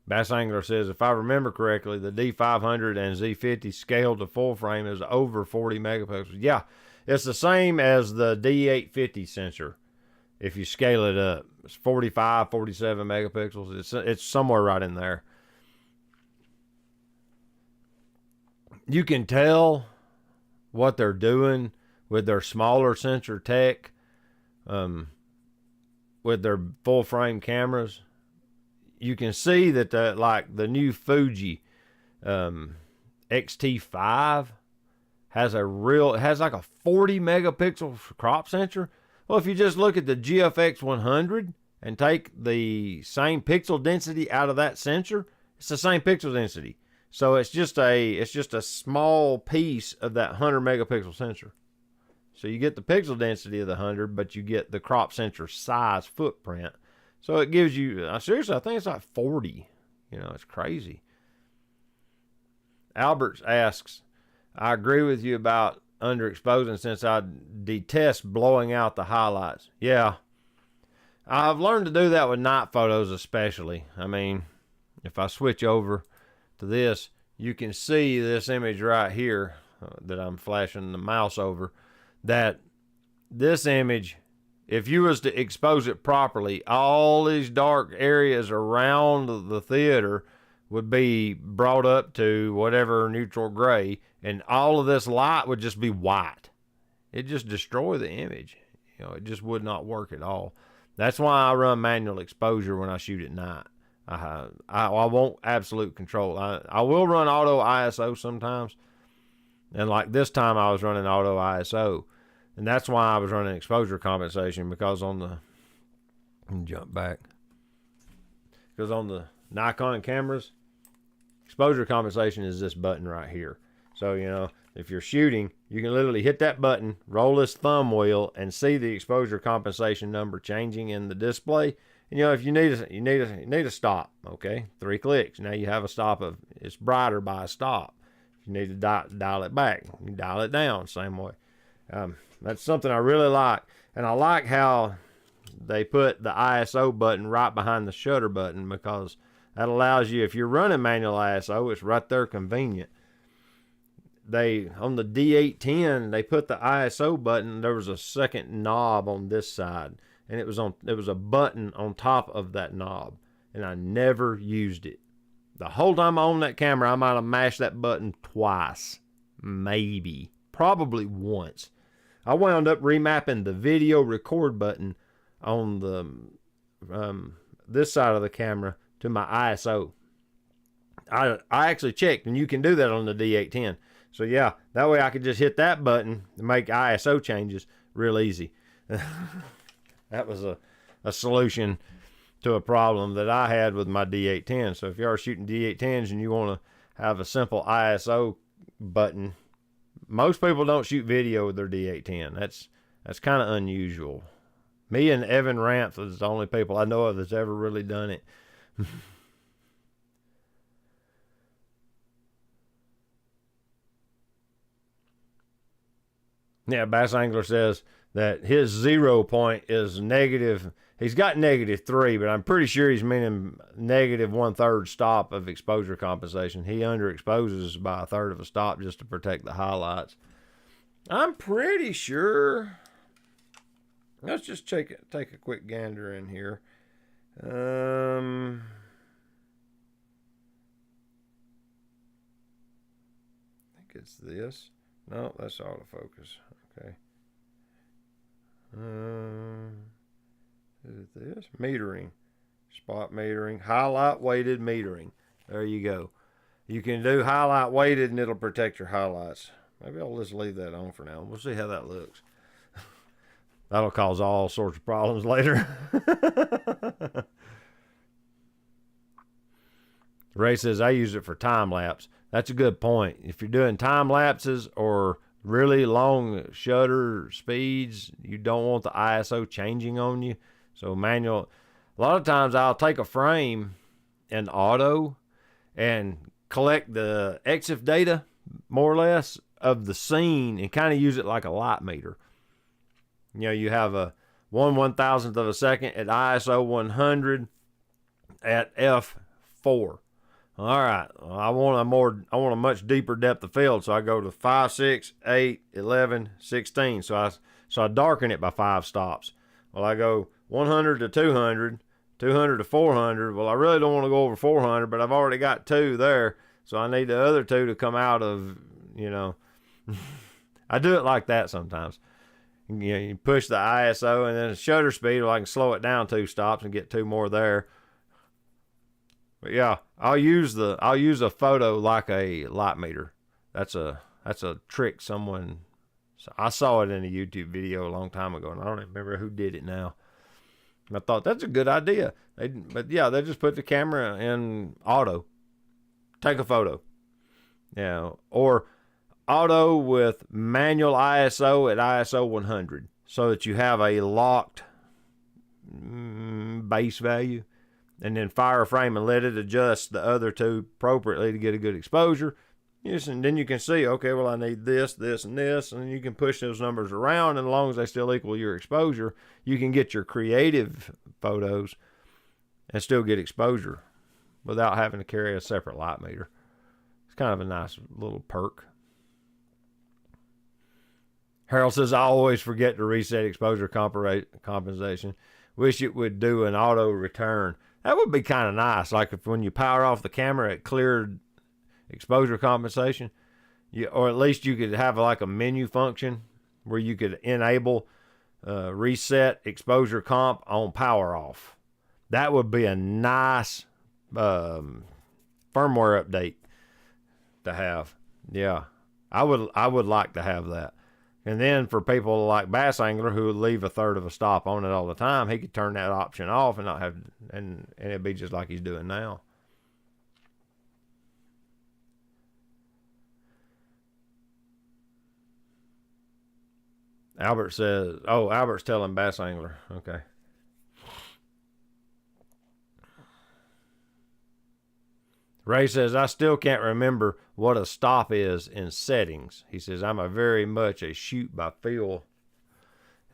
[SPEAKER 1] Bass Angler says, if I remember correctly, the D500 and Z50 scaled to full frame is over 40 megapixels. Yeah, it's the same as the D850 sensor. If you scale it up, it's 45, 47 megapixels. It's somewhere right in there. You can tell what they're doing with their smaller sensor tech, with their full frame cameras. You can see that the new Fuji XT5 has like a 40 megapixel crop sensor. Well, if you just look at the GFX 100 and take the same pixel density out of that sensor, it's the same pixel density. So it's just a small piece of that 100 megapixel sensor. So you get the pixel density of the 100, but you get the crop sensor size footprint. So it gives you, seriously, I think it's like 40. You know, it's crazy. Alberts asks, I agree with you about underexposing since I detest blowing out the highlights. Yeah. I've learned to do that with night photos especially. I mean, if I switch over to this, you can see this image right here that I'm flashing the mouse over, that this image, if you was to expose it properly, all these dark areas around the theater would be brought up to whatever neutral gray, and all of this light would just be white. It'd just destroy the image. You know, it just would not work at all. That's why I run manual exposure when I shoot at night. I want absolute control. I will run auto ISO sometimes. And like this time I was running auto ISO. And that's why I was running exposure compensation, because on the, let me jump back. Because on the Nikon cameras, exposure compensation is this button right here. So, you know, if you're shooting, you can literally hit that button, roll this thumb wheel, and see the exposure compensation number changing in the display. And, you know, if you need a stop, okay, 3 clicks. Now you have a stop of, it's brighter by a stop. If you need to dial it back, you dial it down, same way. That's something I really like. And I like how they put the ISO button right behind the shutter button, because that allows you, if you're running manual ISO, it's right there convenient. They, on the D810, they put the ISO button, there was a second knob on this side, and it was a button on top of that knob, and I never used it. The whole time I owned that camera, I might have mashed that button twice, maybe, probably once. I wound up remapping the video record button on the this side of the camera to my ISO. I actually checked, and you can do that on the D810. So yeah, that way I could just hit that button and make ISO changes real easy. That was a solution to a problem that I had with my D810. So if you are shooting D810s and you want to have a simple ISO button, most people don't shoot video with their D810. That's kind of unusual. Me and Evan Ranth is the only people I know of that's ever really done it. Yeah, Bass Angler says that his 0 point is negative. He's got -3, but I'm pretty sure he's meaning -1/3 stop of exposure compensation. He underexposes by 1/3 of a stop just to protect the highlights. I'm pretty sure. Let's just take a quick gander in here. I think it's this. No, that's autofocus. Okay. Is it this? Metering. Spot metering. Highlight weighted metering. There you go. You can do highlight weighted and it'll protect your highlights. Maybe I'll just leave that on for now. We'll see how that looks. That'll cause all sorts of problems later. Ray says, I use it for time lapse. That's a good point. If you're doing time lapses or really long shutter speeds, you don't want the ISO changing on you. So manual, a lot of times I'll take a frame in auto and collect the EXIF data, more or less, of the scene and kind of use it like a light meter. You know, you have a 1/1000th of a second at ISO 100 at f4. All right, I want a much deeper depth of field, so I go to 5, 6, 8, 11, 16. So I darken it by 5 stops. Well, I go 100 to 200, 200 to 400. Well, I really don't want to go over 400, but I've already got 2 there, so I need the other 2 to come out of, you know. I do it like that sometimes. You know, you push the ISO and then the shutter speed, well, I can slow it down 2 stops and get 2 more there. But yeah, I'll use a photo like a light meter. That's a trick someone. I saw it in a YouTube video a long time ago, and I don't remember who did it now. I thought that's a good idea. But yeah, they just put the camera in auto, take a photo, yeah, or auto with manual ISO at ISO 100, so that you have a locked base value. And then fire a frame and let it adjust the other 2 appropriately to get a good exposure. Yes, and then you can see, okay, well, I need this, this, and this, and you can push those numbers around, and as long as they still equal your exposure, you can get your creative photos and still get exposure without having to carry a separate light meter. It's kind of a nice little perk. Harold says, I always forget to reset exposure compensation. Wish it would do an auto return. That would be kind of nice. Like if when you power off the camera, it cleared exposure compensation. Or at least you could have like a menu function where you could enable reset exposure comp on power off. That would be a nice firmware update to have. Yeah, I would like to have that. And then for people like Bass Angler who would leave a third of a stop on it all the time, he could turn that option off and not have, and it'd be just like he's doing now. Albert says, oh, Albert's telling Bass Angler. Okay. Ray says, I still can't remember what a stop is in settings. He says, I'm a very much a shoot by feel.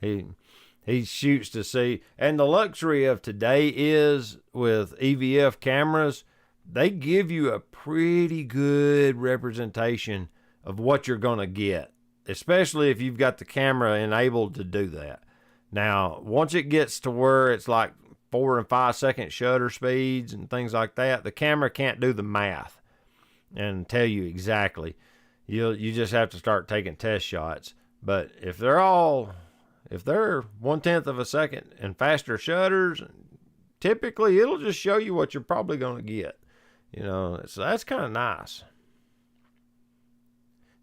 [SPEAKER 1] He shoots to see. And the luxury of today is with EVF cameras, they give you a pretty good representation of what you're going to get, especially if you've got the camera enabled to do that. Now, once it gets to where it's like 4 and 5 second shutter speeds and things like that, the camera can't do the math and tell you exactly. You just have to start taking test shots. But if they're 1/10 of a second and faster shutters, typically it'll just show you what you're probably going to get. You know, so that's kind of nice.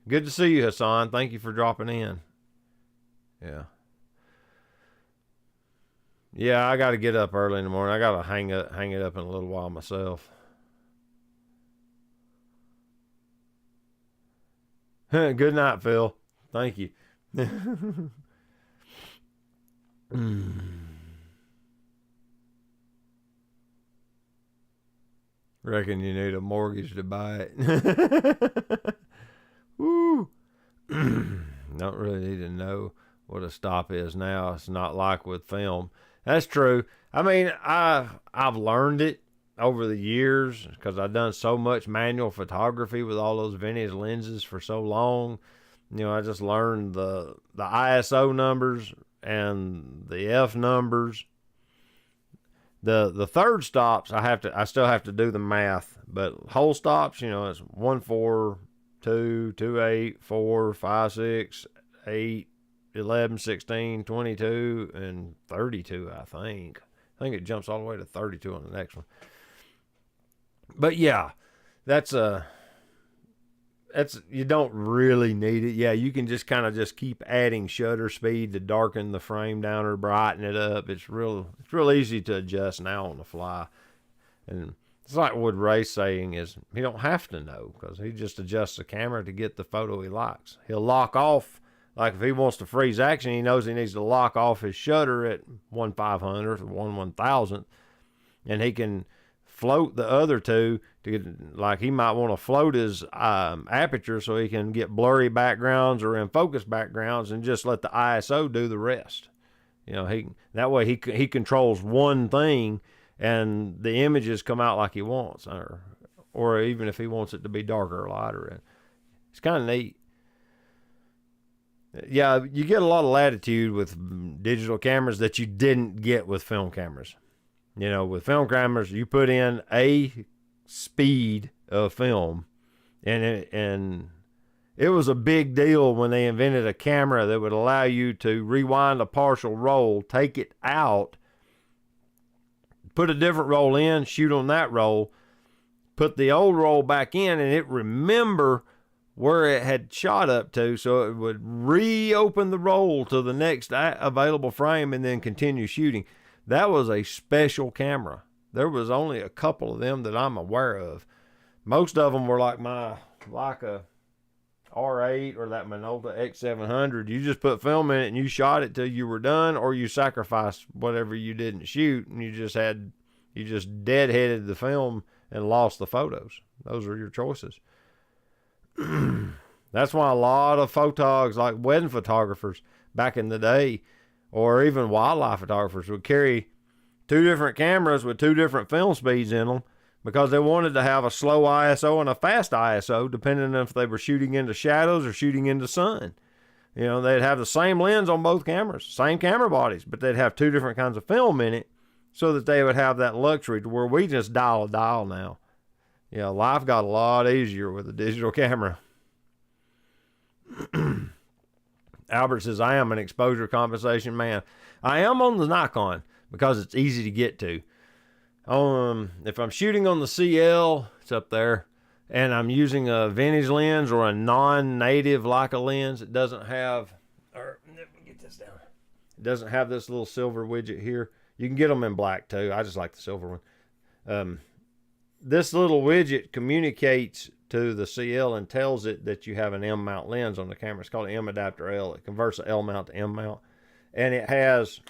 [SPEAKER 1] Good to see you, Hassan. Thank you for dropping in. Yeah. Yeah, I got to get up early in the morning. I got to hang it up in a little while myself. Good night, Phil. Thank you. Reckon you need a mortgage to buy it. Woo. Don't really need to know what a stop is now. It's not like with film. That's true. I mean, I've learned it over the years because I've done so much manual photography with all those vintage lenses for so long. You know, I just learned the ISO numbers and the F numbers. The third stops, I still have to do the math, but whole stops, you know, it's 1, 4, 2, 2, 8, 4, 5, 6, 8, 11, 16, 22, and 32, I think. I think it jumps all the way to 32 on the next one. But yeah, that's you don't really need it. Yeah, you can just kind of just keep adding shutter speed to darken the frame down or brighten it up. It's real easy to adjust now on the fly. And it's like what Ray's saying is he don't have to know because he just adjusts the camera to get the photo he likes. He'll lock off, like if he wants to freeze action, he knows he needs to lock off his shutter at 1/500th or 1/1000th, and he can float the other two to get, like he might want to float his aperture so he can get blurry backgrounds or in focus backgrounds and just let the ISO do the rest. You know, that way he controls one thing and the images come out like he wants, or even if he wants it to be darker or lighter. It's kind of neat. Yeah, you get a lot of latitude with digital cameras that you didn't get with film cameras. You know, with film cameras, you put in a speed of film, and it was a big deal when they invented a camera that would allow you to rewind a partial roll, take it out, put a different roll in, shoot on that roll, put the old roll back in, and it remember where it had shot up to, so it would reopen the roll to the next available frame and then continue shooting. That was a special camera. There was only a couple of them that I'm aware of. Most of them were like a R8 or that Minolta X700. You just put film in it and you shot it till you were done, or you sacrificed whatever you didn't shoot and you just deadheaded the film and lost the photos. Those are your choices. That's why a lot of photogs, like wedding photographers back in the day, or even wildlife photographers, would carry 2 different cameras with 2 different film speeds in them because they wanted to have a slow ISO and a fast ISO, depending on if they were shooting into shadows or shooting into sun. You know, they'd have the same lens on both cameras, same camera bodies, but they'd have 2 different kinds of film in it so that they would have that luxury to where we just dial a dial now. You know, life got a lot easier with a digital camera. Albert says, I am an exposure compensation man. I am on the Nikon because it's easy to get to. If I'm shooting on the CL, it's up there, and I'm using a vintage lens or a non-native Leica lens, it doesn't have, or let me get this down. It doesn't have this little silver widget here. You can get them in black too. I just like the silver one. This little widget communicates to the CL and tells it that you have an M mount lens on the camera. It's called an M adapter L. It converts the L mount to M mount, and it has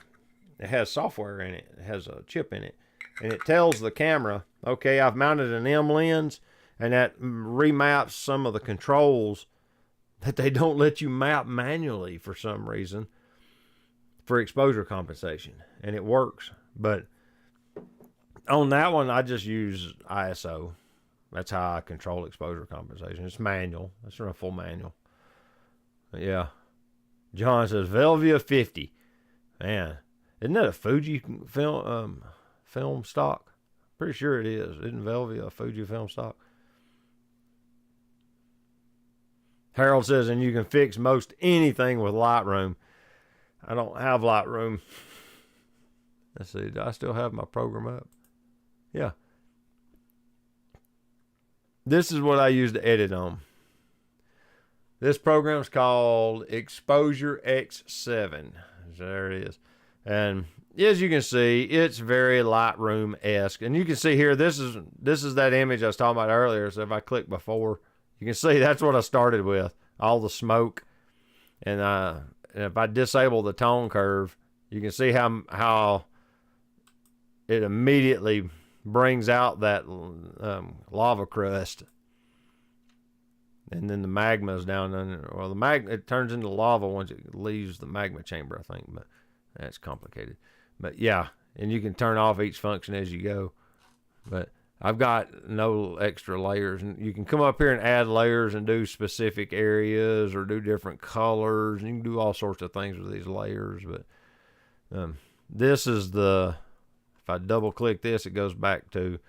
[SPEAKER 1] software in it. It has a chip in it, and it tells the camera, okay, I've mounted an M lens, and that remaps some of the controls that they don't let you map manually for some reason for exposure compensation, and it works. But on that one, I just use ISO. That's how I control exposure compensation. It's manual. It's a full manual. But yeah. John says Velvia 50. Man, isn't that a Fuji film stock? Pretty sure it is. Isn't Velvia a Fuji film stock? Harold says, and you can fix most anything with Lightroom. I don't have Lightroom. Let's see. Do I still have my program up? Yeah. This is what I use to edit on. This program's called Exposure X7. There it is. And as you can see, it's very Lightroom-esque. And you can see here, this is that image I was talking about earlier. So if I click before, you can see that's what I started with. All the smoke. And if I disable the tone curve, you can see how it immediately brings out that lava crust, and then the magma is down under. Well, it turns into lava once it leaves the magma chamber, I think, but that's complicated. But yeah, and you can turn off each function as you go. But I've got no extra layers, and you can come up here and add layers and do specific areas or do different colors, and you can do all sorts of things with these layers. But this is the. If I double click this, it goes back to,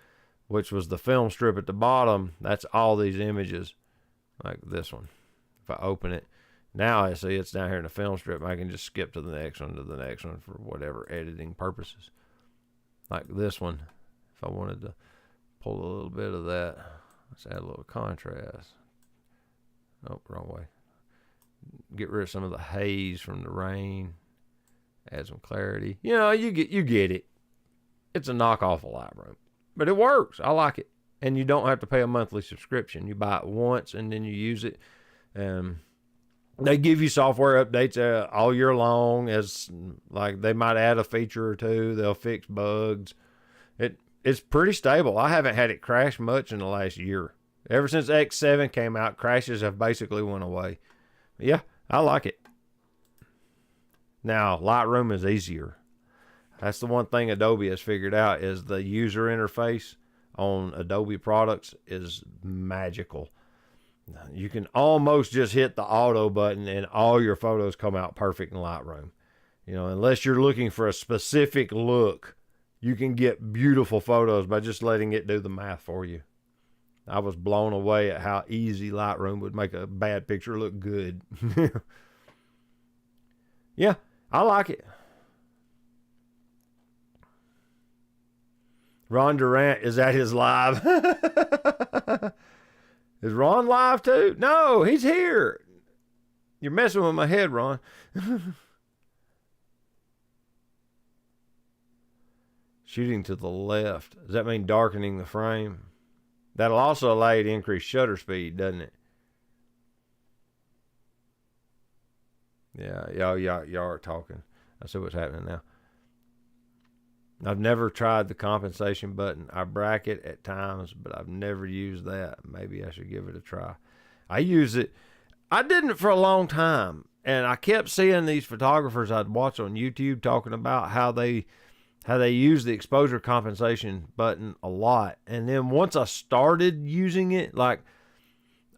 [SPEAKER 1] which was the film strip at the bottom. That's all these images, like this one. If I open it, now I see it's down here in the film strip. I can just skip to the next one, for whatever editing purposes. Like this one, if I wanted to pull a little bit of that, let's add a little contrast. Oh, wrong way. Get rid of some of the haze from the rain. Add some clarity. You know, you get it. It's a knockoff of Lightroom, but it works. I like it. And you don't have to pay a monthly subscription. You buy it once and then you use it. They give you software updates all year long. As like they might add a feature or two. They'll fix bugs. It's pretty stable. I haven't had it crash much in the last year. Ever since X7 came out, crashes have basically went away. But yeah, I like it. Now, Lightroom is easier. That's the one thing Adobe has figured out, is the user interface on Adobe products is magical. You can almost just hit the auto button and all your photos come out perfect in Lightroom. You know, unless you're looking for a specific look, you can get beautiful photos by just letting it do the math for you. I was blown away at how easy Lightroom would make a bad picture look good. Yeah, I like it. Ron Durant is at his live. Is Ron live too? No, he's here. You're messing with my head, Ron. Shooting to the left. Does that mean darkening the frame? That'll also allow you to increase shutter speed, doesn't it? Yeah, y'all are talking. I see what's happening now. I've never tried the compensation button. I bracket at times, but I've never used that. Maybe I should give it a try. I use it. I didn't for a long time, and I kept seeing these photographers I'd watch on YouTube talking about how they use the exposure compensation button a lot. And then once I started using it, like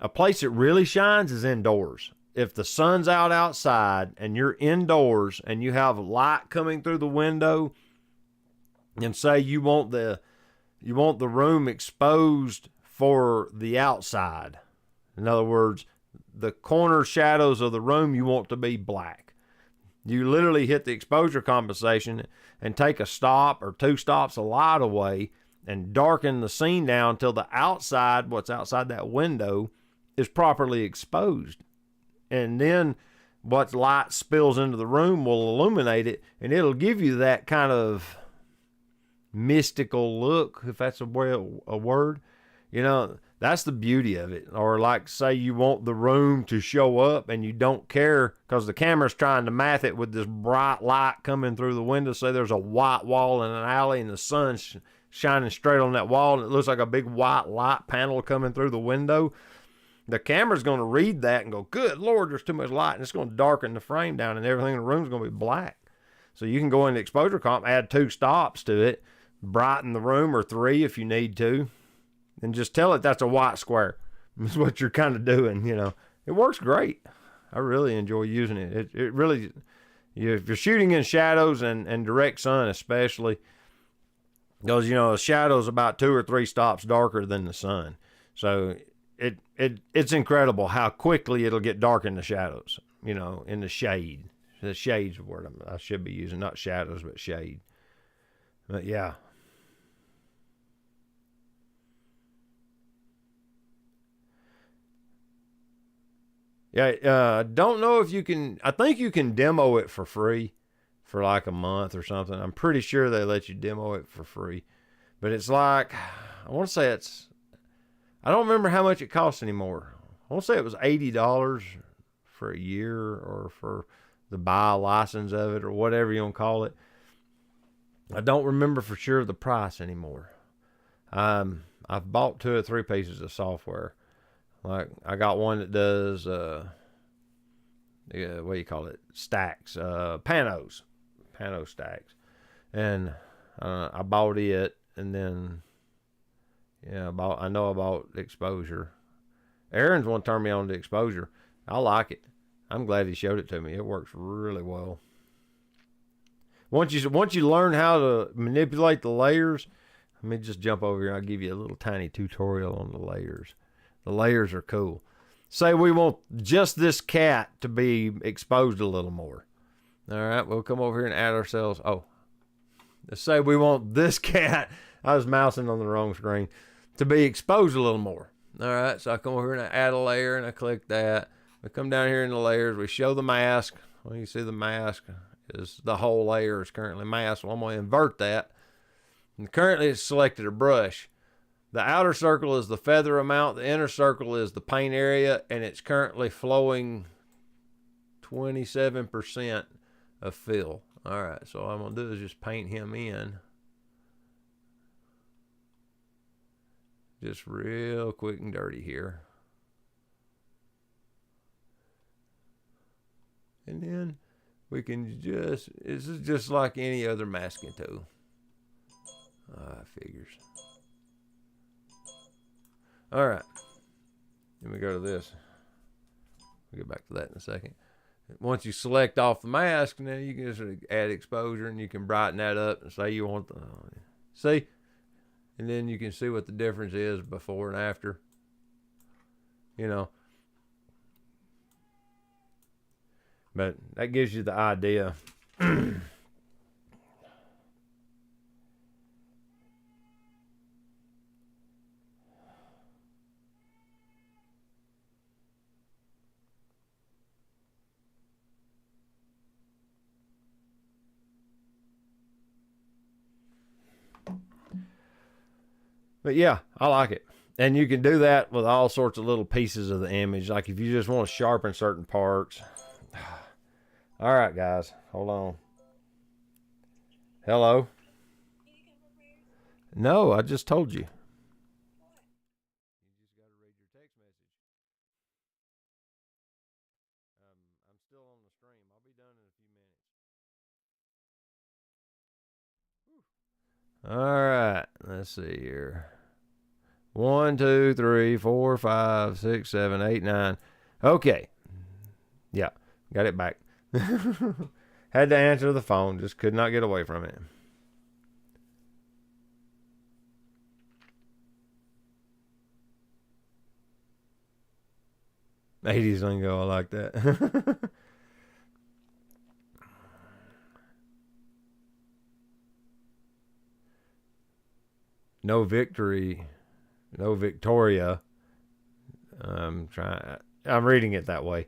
[SPEAKER 1] a place it really shines is indoors. If the sun's outside and you're indoors and you have light coming through the window, and say you want the room exposed for the outside. In other words, the corner shadows of the room you want to be black. You literally hit the exposure compensation, and take a stop or two stops of light away and darken the scene down until the outside, what's outside that window, is properly exposed. And then what light spills into the room will illuminate it, and it'll give you that kind of mystical look, if that's a word. You know, that's the beauty of it. Or like, say you want the room to show up and you don't care because the camera's trying to math it with this bright light coming through the window. Say there's a white wall in an alley and the sun's shining straight on that wall and it looks like a big white light panel coming through the window. The camera's going to read that and go, good Lord, there's too much light, and it's going to darken the frame down and everything in the room's going to be black. So you can go into exposure comp, add 2 stops to it, brighten the room, or 3 if you need to, and just tell it that's a white square. That's what you're kind of doing, you know. It works great. I really enjoy using it. It really, if you're shooting in shadows and direct sun especially, because, you know, a shadow's about 2 or 3 stops darker than the sun. So it's incredible how quickly it'll get dark in the shadows, you know, in the shade. The shade's the word I should be using, not shadows, but shade. But yeah. Yeah, don't know if you can, I think you can demo it for free for like a month or something. I'm pretty sure they let you demo it for free. But it's like, I want to say I don't remember how much it costs anymore. I want to say it was $80 for a year, or for the buy license of it, or whatever you want to call it. I don't remember for sure the price anymore. I've bought 2 or 3 pieces of software. Like, I got one that does, what do you call it? Stacks, pano stacks. And I bought it, and then, yeah, I know I bought exposure. Aaron's one turned me on to exposure. I like it. I'm glad he showed it to me. It works really well. Once you learn how to manipulate the layers, let me just jump over here and I'll give you a little tiny tutorial on the layers. The layers are cool. Say we want just this cat to be exposed a little more. All right, we'll come over here and add ourselves. Oh, let's say we want this cat. I was mousing on the wrong screen. To be exposed a little more. All right, so I come over here and I add a layer and I click that. We come down here in the layers. We show the mask. Well, you see the mask is the whole layer is currently masked. Well, I'm going to invert that. And currently it's selected a brush. The outer circle is the feather amount. The inner circle is the paint area, and it's currently flowing 27% of fill. All right, so all I'm going to do is just paint him in. Just real quick and dirty here. And then we can this is just like any other masking tool. Figures. All right. Let me go to this. We'll get back to that in a second. Once you select off the mask, now you can just add exposure and you can brighten that up and say you want the, see? And then you can see what the difference is before and after. You know. But that gives you the idea. But yeah, I like it. And you can do that with all sorts of little pieces of the image. Like if you just want to sharpen certain parts. All right, guys. Hold on. Hello? No, I just told you. You just got to read your text message. I'm still on the stream. I'll be done in a few minutes. All right. Let's see here. 1, 2, 3, 4, 5, 6, 7, 8, 9. Okay. Yeah, got it back. Had to answer the phone. Just could not get away from it. '80s lingo, I like that. No Victoria. I'm reading it that way.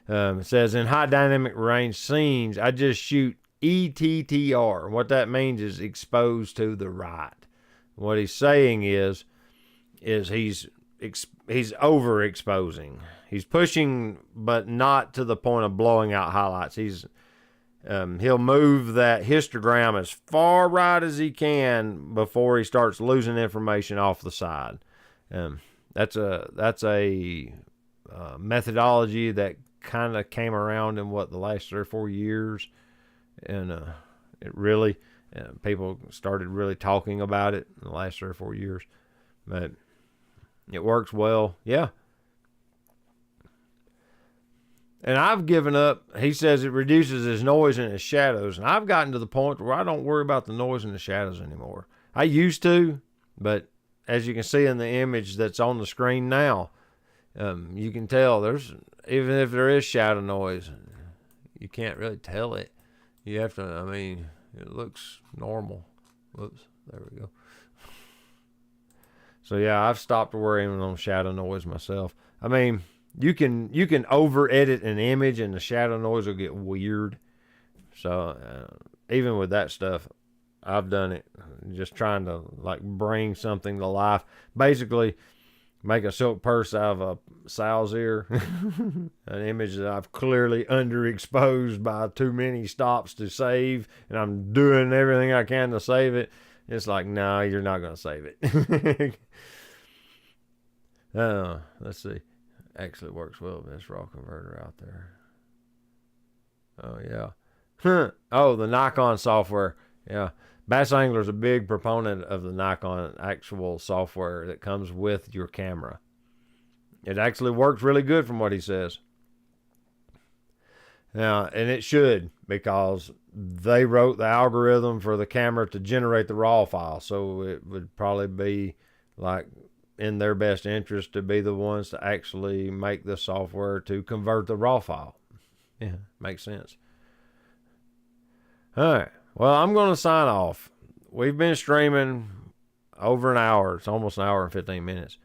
[SPEAKER 1] It says, in high dynamic range scenes, I just shoot ETTR. What that means is exposed to the right. What he's saying is he's overexposing. He's pushing, but not to the point of blowing out highlights. He'll move that histogram as far right as he can before he starts losing information off the side. That's a methodology that kind of came around in the last 3 or 4 years, and it really people started really talking about it in the last 3 or 4 years, but it works well. Yeah. And I've given up. He says it reduces his noise and his shadows, and I've gotten to the point where I don't worry about the noise and the shadows anymore. I used to, but as you can see in the image that's on the screen now, you can tell even if there is shadow noise, you can't really tell it. You have to, it looks normal. Whoops, there we go. So yeah, I've stopped worrying on shadow noise myself. You can over edit an image and the shadow noise will get weird. So even with that stuff, I've done it, just trying to bring something to life. Basically, make a silk purse out of a sow's ear, an image that I've clearly underexposed by too many stops to save, and I'm doing everything I can to save it. It's like, no, you're not going to save it. Let's see. Actually works well with this raw converter out there. Oh, yeah. Oh, the Nikon software. Yeah. Bass Angler's a big proponent of the Nikon actual software that comes with your camera. It actually works really good from what he says. Now, and it should, because they wrote the algorithm for the camera to generate the raw file, so it would probably be in their best interest to be the ones to actually make the software to convert the raw file. Yeah, makes sense. All right. Well, I'm going to sign off. We've been streaming over an hour. It's almost an hour and 15 minutes.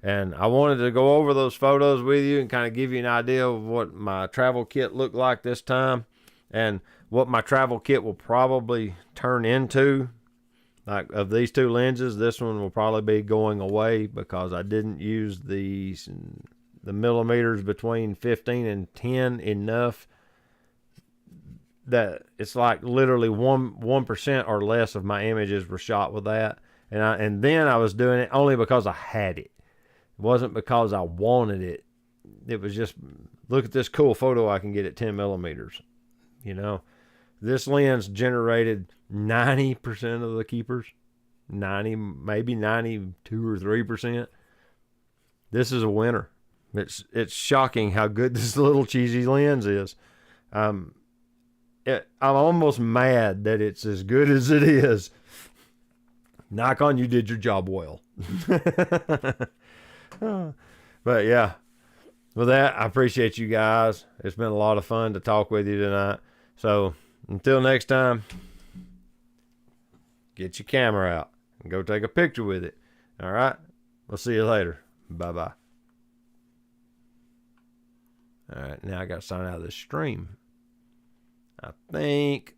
[SPEAKER 1] And I wanted to go over those photos with you and kind of give you an idea of what my travel kit looked like this time and what my travel kit will probably turn into. Of these 2 lenses, this one will probably be going away because I didn't use the millimeters between 15 and 10 enough that it's literally 1% or less of my images were shot with that. And then I was doing it only because I had it. It wasn't because I wanted it. It was just, look at this cool photo I can get at 10 millimeters. This lens generated 90% of the keepers. 90, maybe 92 or 3%. This is a winner. It's shocking how good this little cheesy lens is. I'm almost mad that it's as good as it is. Nikon, you did your job well. But yeah, with that, I appreciate you guys. It's been a lot of fun to talk with you tonight. So until next time, get your camera out and go take a picture with it. All right? We'll see you later. Bye-bye. All right, now I got to sign out of this stream. I think